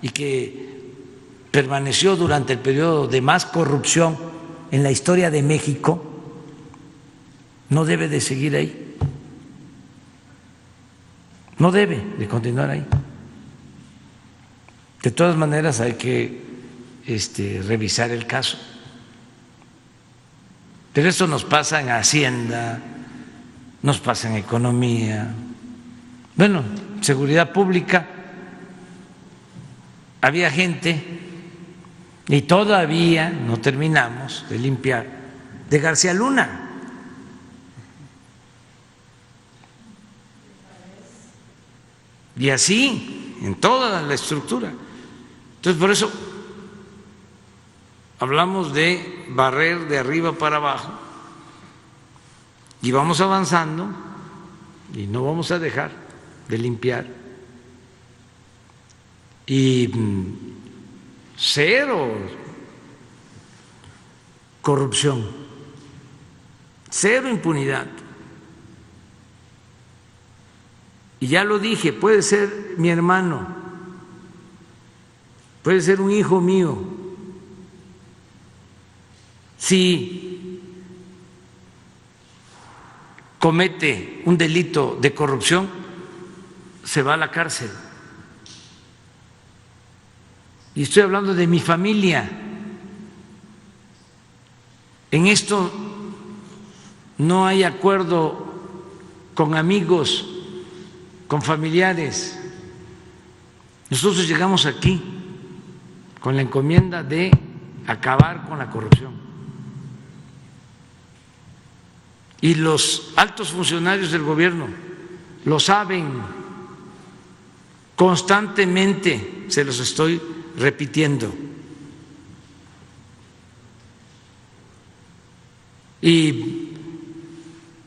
y que permaneció durante el periodo de más corrupción en la historia de México, no debe de seguir ahí, no debe de continuar ahí. De todas maneras hay que revisar el caso. Pero esto nos pasa en Hacienda, nos pasa en Economía. Bueno, Seguridad Pública, había gente, y todavía no terminamos de limpiar, de García Luna. Y así, en toda la estructura. Entonces, por eso hablamos de barrer de arriba para abajo y vamos avanzando y no vamos a dejar de limpiar. Y cero corrupción, cero impunidad. Y ya lo dije, puede ser mi hermano, puede ser un hijo mío. Si comete un delito de corrupción, se va a la cárcel. Y estoy hablando de mi familia. En esto no hay acuerdo con amigos, con familiares. Nosotros llegamos aquí con la encomienda de acabar con la corrupción. Y los altos funcionarios del gobierno lo saben, constantemente se los estoy repitiendo. Y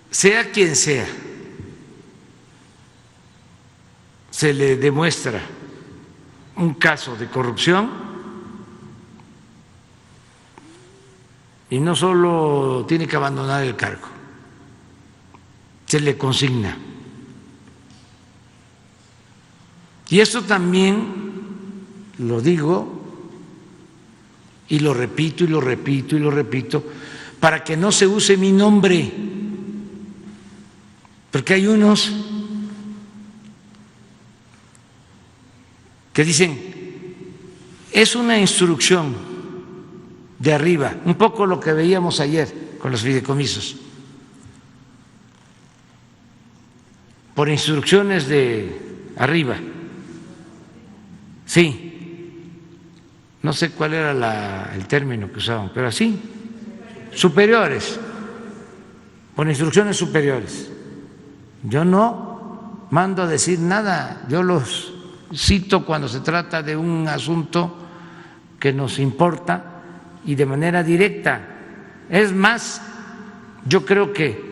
sea quien sea, se le demuestra un caso de corrupción y no solo tiene que abandonar el cargo, se le consigna. Y esto también lo digo y lo repito y lo repito y lo repito para que no se use mi nombre, porque hay unos que dicen, es una instrucción de arriba, un poco lo que veíamos ayer con los fideicomisos, por instrucciones de arriba. Sí, no sé cuál era el término que usaban, pero así, superiores, por instrucciones superiores. Yo no mando a decir nada, yo los cito cuando se trata de un asunto que nos importa y de manera directa. Es más, yo creo que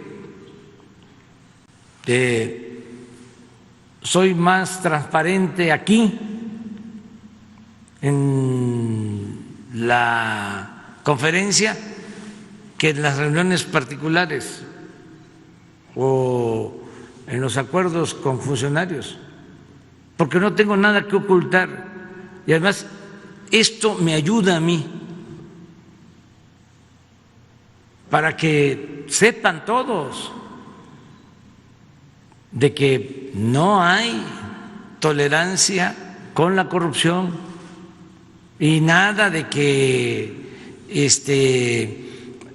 soy más transparente aquí en la conferencia que en las reuniones particulares o en los acuerdos con funcionarios, porque no tengo nada que ocultar y además esto me ayuda a mí para que sepan todos de que no hay tolerancia con la corrupción y nada de que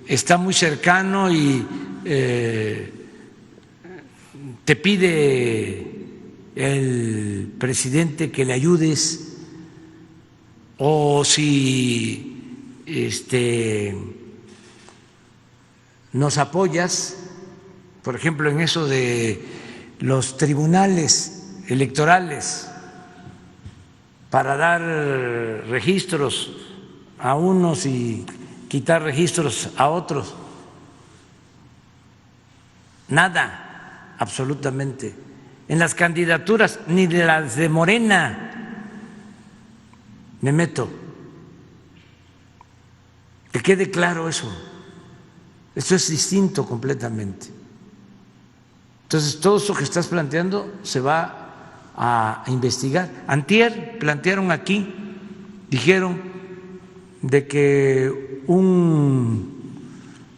está muy cercano y te pide el presidente que le ayudes, o si nos apoyas, por ejemplo, en eso de los tribunales electorales para dar registros a unos y quitar registros a otros. Nada, absolutamente. En las candidaturas, ni de las de Morena me meto. Que quede claro eso. Esto es distinto completamente. Entonces, todo eso que estás planteando se va a investigar. Antier plantearon aquí, dijeron de que un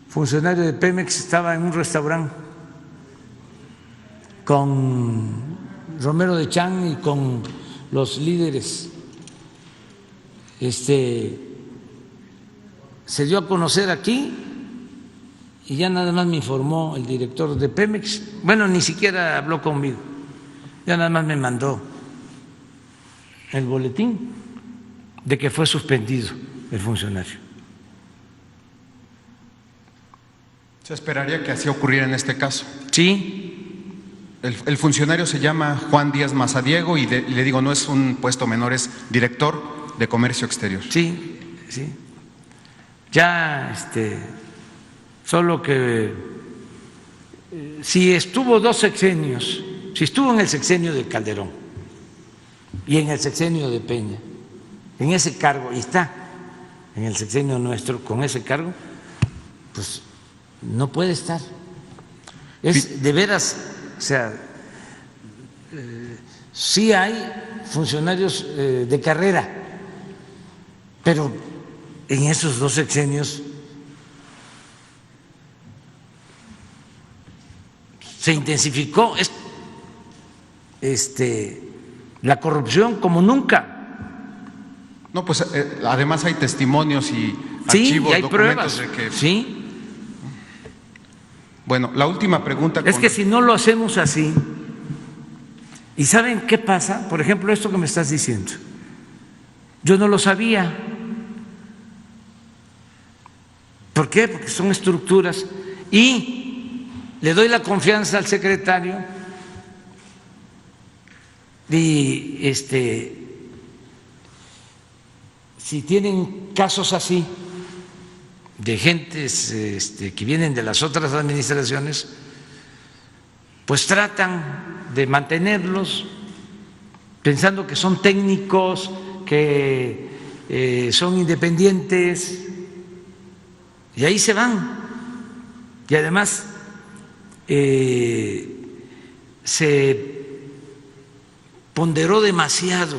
funcionario de Pemex estaba en un restaurante con Romero de Champ y con los líderes. Se dio a conocer aquí y ya nada más me informó el director de Pemex. Bueno, ni siquiera habló conmigo, ya nada más me mandó el boletín de que fue suspendido el funcionario. ¿Se esperaría que así ocurriera en este caso? Sí. El funcionario se llama Juan Díaz Mazadiego y le digo, no es un puesto menor, es director de Comercio Exterior. Sí, sí. Ya, solo que si estuvo 2 sexenios, si estuvo en el sexenio de Calderón y en el sexenio de Peña, en ese cargo, y está en el sexenio nuestro con ese cargo, pues no puede estar. Es de veras, o sea, sí hay funcionarios de carrera, pero en esos 2 sexenios se intensificó la corrupción como nunca. No, pues además hay testimonios y Sí, archivos, y hay documentos pruebas. de que... Sí. Bueno, la última pregunta... Es que si no lo hacemos así, ¿y saben qué pasa? Por ejemplo, esto que me estás diciendo, yo no lo sabía. ¿Por qué? Porque son estructuras y le doy la confianza al secretario y si tienen casos así de gentes que vienen de las otras administraciones, pues tratan de mantenerlos pensando que son técnicos, que son independientes, y ahí se van. Y además se ponderó demasiado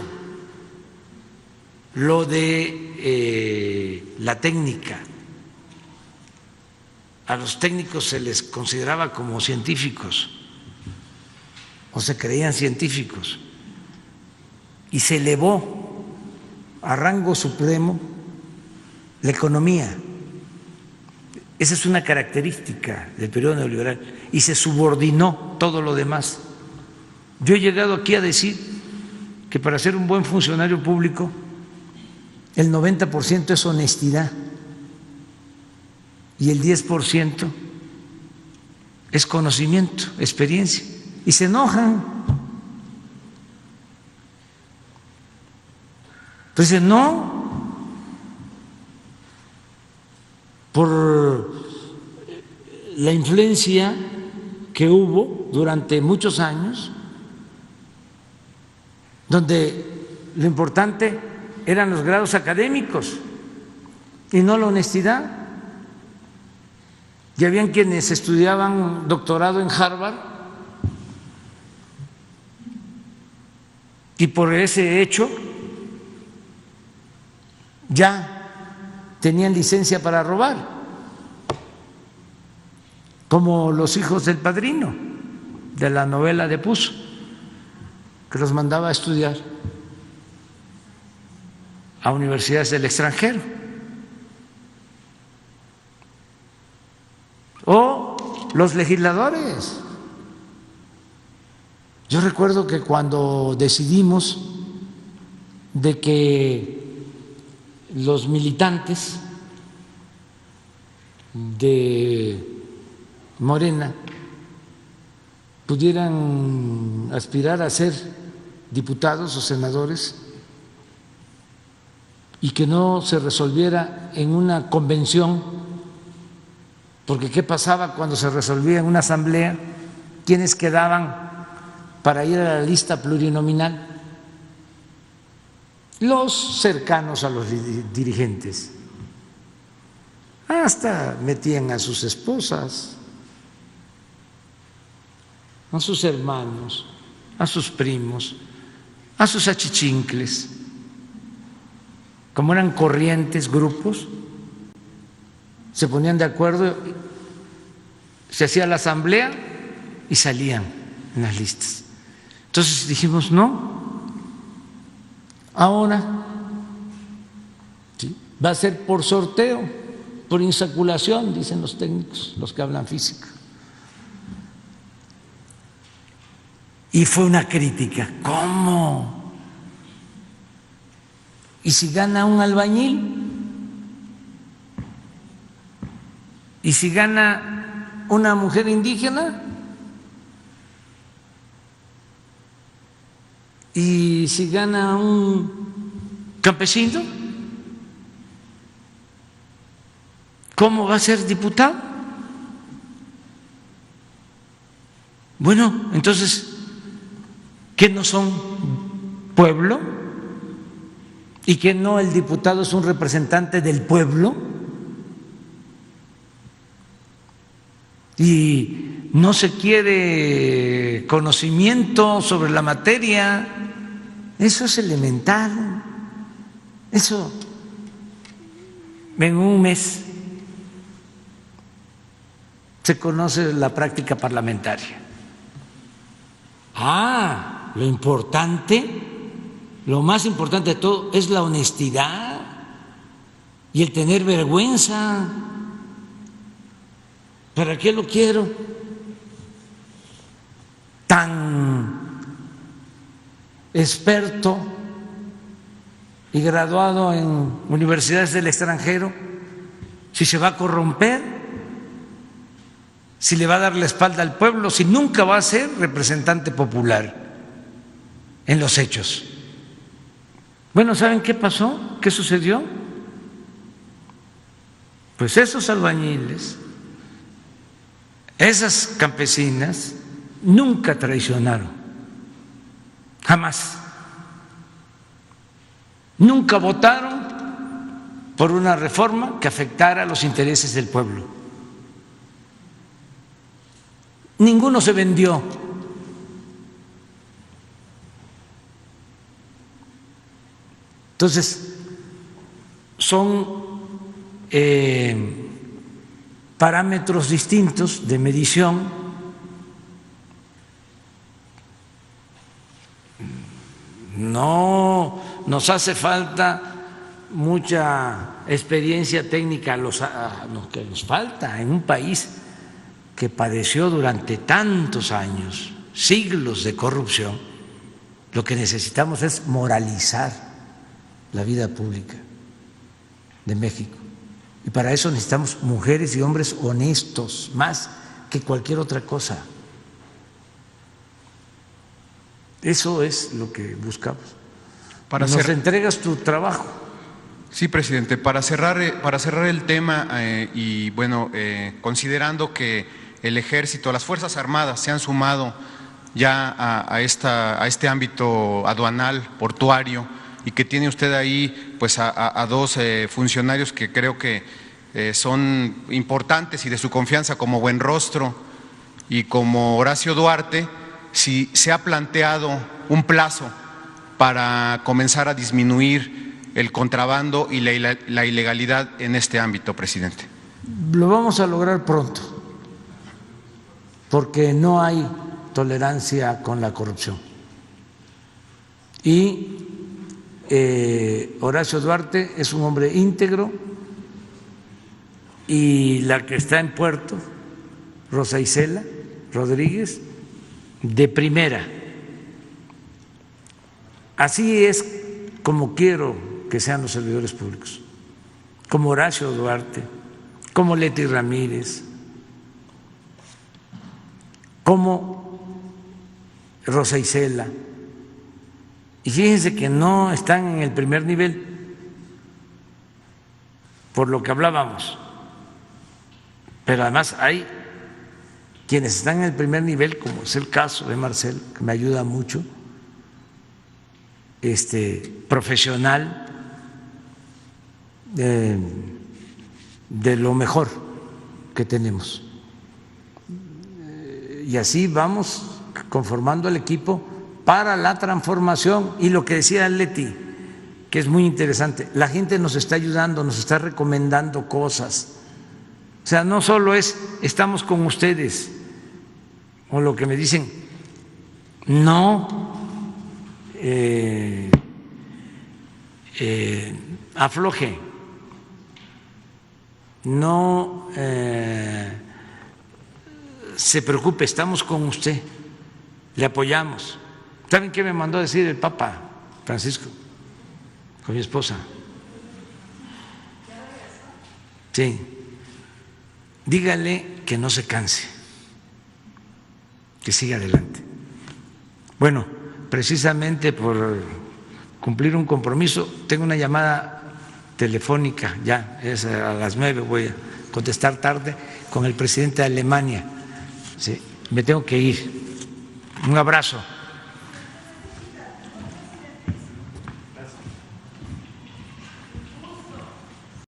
lo de la técnica. A los técnicos se les consideraba como científicos o se creían científicos y se elevó a rango supremo la economía. Esa es una característica del periodo neoliberal y se subordinó todo lo demás. Yo he llegado aquí a decir que para ser un buen funcionario público el 90% es honestidad y el 10% es conocimiento, experiencia, y se enojan. Entonces, no, por la influencia que hubo durante muchos años, donde lo importante eran los grados académicos y no la honestidad. Y habían quienes estudiaban doctorado en Harvard y por ese hecho ya tenían licencia para robar, como los hijos del Padrino de la novela de Puzo, que los mandaba a estudiar a universidades del extranjero. O los legisladores. Yo recuerdo que cuando decidimos de que los militantes de Morena pudieran aspirar a ser diputados o senadores y que no se resolviera en una convención, porque ¿qué pasaba cuando se resolvía en una asamblea? ¿Quiénes quedaban para ir a la lista plurinominal? Los cercanos a los dirigentes. Hasta metían a sus esposas, a sus hermanos, a sus primos, a sus achichincles. Como eran corrientes, grupos, se ponían de acuerdo, se hacía la asamblea y salían en las listas. Entonces dijimos, no, ahora ¿sí? Va a ser por sorteo, por insaculación, dicen los técnicos, los que hablan física. Y fue una crítica, ¿cómo? ¿Y si gana un albañil? ¿Y si gana una mujer indígena? ¿Y si gana un campesino? ¿Cómo va a ser diputado? Bueno, entonces, ¿qué no son pueblo? ¿Y que no el diputado es un representante del pueblo? Y no se quiere conocimiento sobre la materia. Eso es elemental. Eso en un mes se conoce la práctica parlamentaria. Lo importante, lo más importante de todo es la honestidad y el tener vergüenza. ¿Para qué lo quiero tan experto y graduado en universidades del extranjero si se va a corromper, si le va a dar la espalda al pueblo, si nunca va a ser representante popular en los hechos? Bueno, ¿saben qué pasó? ¿Qué sucedió? Pues esos albañiles, esas campesinas nunca traicionaron, jamás. Nunca votaron por una reforma que afectara los intereses del pueblo. Ninguno se vendió. Entonces, son parámetros distintos de medición. No nos hace falta mucha experiencia técnica, lo que nos falta en un país que padeció durante tantos años, siglos de corrupción. Lo que necesitamos es moralizar la vida pública de México. Y para eso necesitamos mujeres y hombres honestos, más que cualquier otra cosa. Eso es lo que buscamos. Nos entregas tu trabajo. Sí, presidente. Para cerrar el tema y bueno, considerando que el Ejército, las Fuerzas Armadas se han sumado ya a este ámbito aduanal, portuario, y que tiene usted ahí pues a dos funcionarios que creo que son importantes y de su confianza, como Buenrostro y como Horacio Duarte, si se ha planteado un plazo para comenzar a disminuir el contrabando y la ilegalidad en este ámbito, presidente. Lo vamos a lograr pronto, porque no hay tolerancia con la corrupción. Y Horacio Duarte es un hombre íntegro, y la que está en Puerto, Rosa Isela Rodríguez, de primera. Así es como quiero que sean los servidores públicos, como Horacio Duarte, como Leti Ramírez, como Rosa Isela. Y fíjense que no están en el primer nivel, por lo que hablábamos, pero además hay quienes están en el primer nivel, como es el caso de Marcelo, que me ayuda mucho, profesional, de lo mejor que tenemos. Y así vamos conformando el equipo para la transformación. Y lo que decía Leti, que es muy interesante, la gente nos está ayudando, nos está recomendando cosas. O sea, no solo es estamos con ustedes, o lo que me dicen, no afloje, no se preocupe, estamos con usted, le apoyamos. ¿Saben qué me mandó a decir el Papa Francisco con mi esposa? Sí, dígale que no se canse, que siga adelante. Bueno, precisamente por cumplir un compromiso, tengo una llamada telefónica, ya es a las 9, voy a contestar tarde, con el presidente de Alemania. Sí, me tengo que ir. Un abrazo.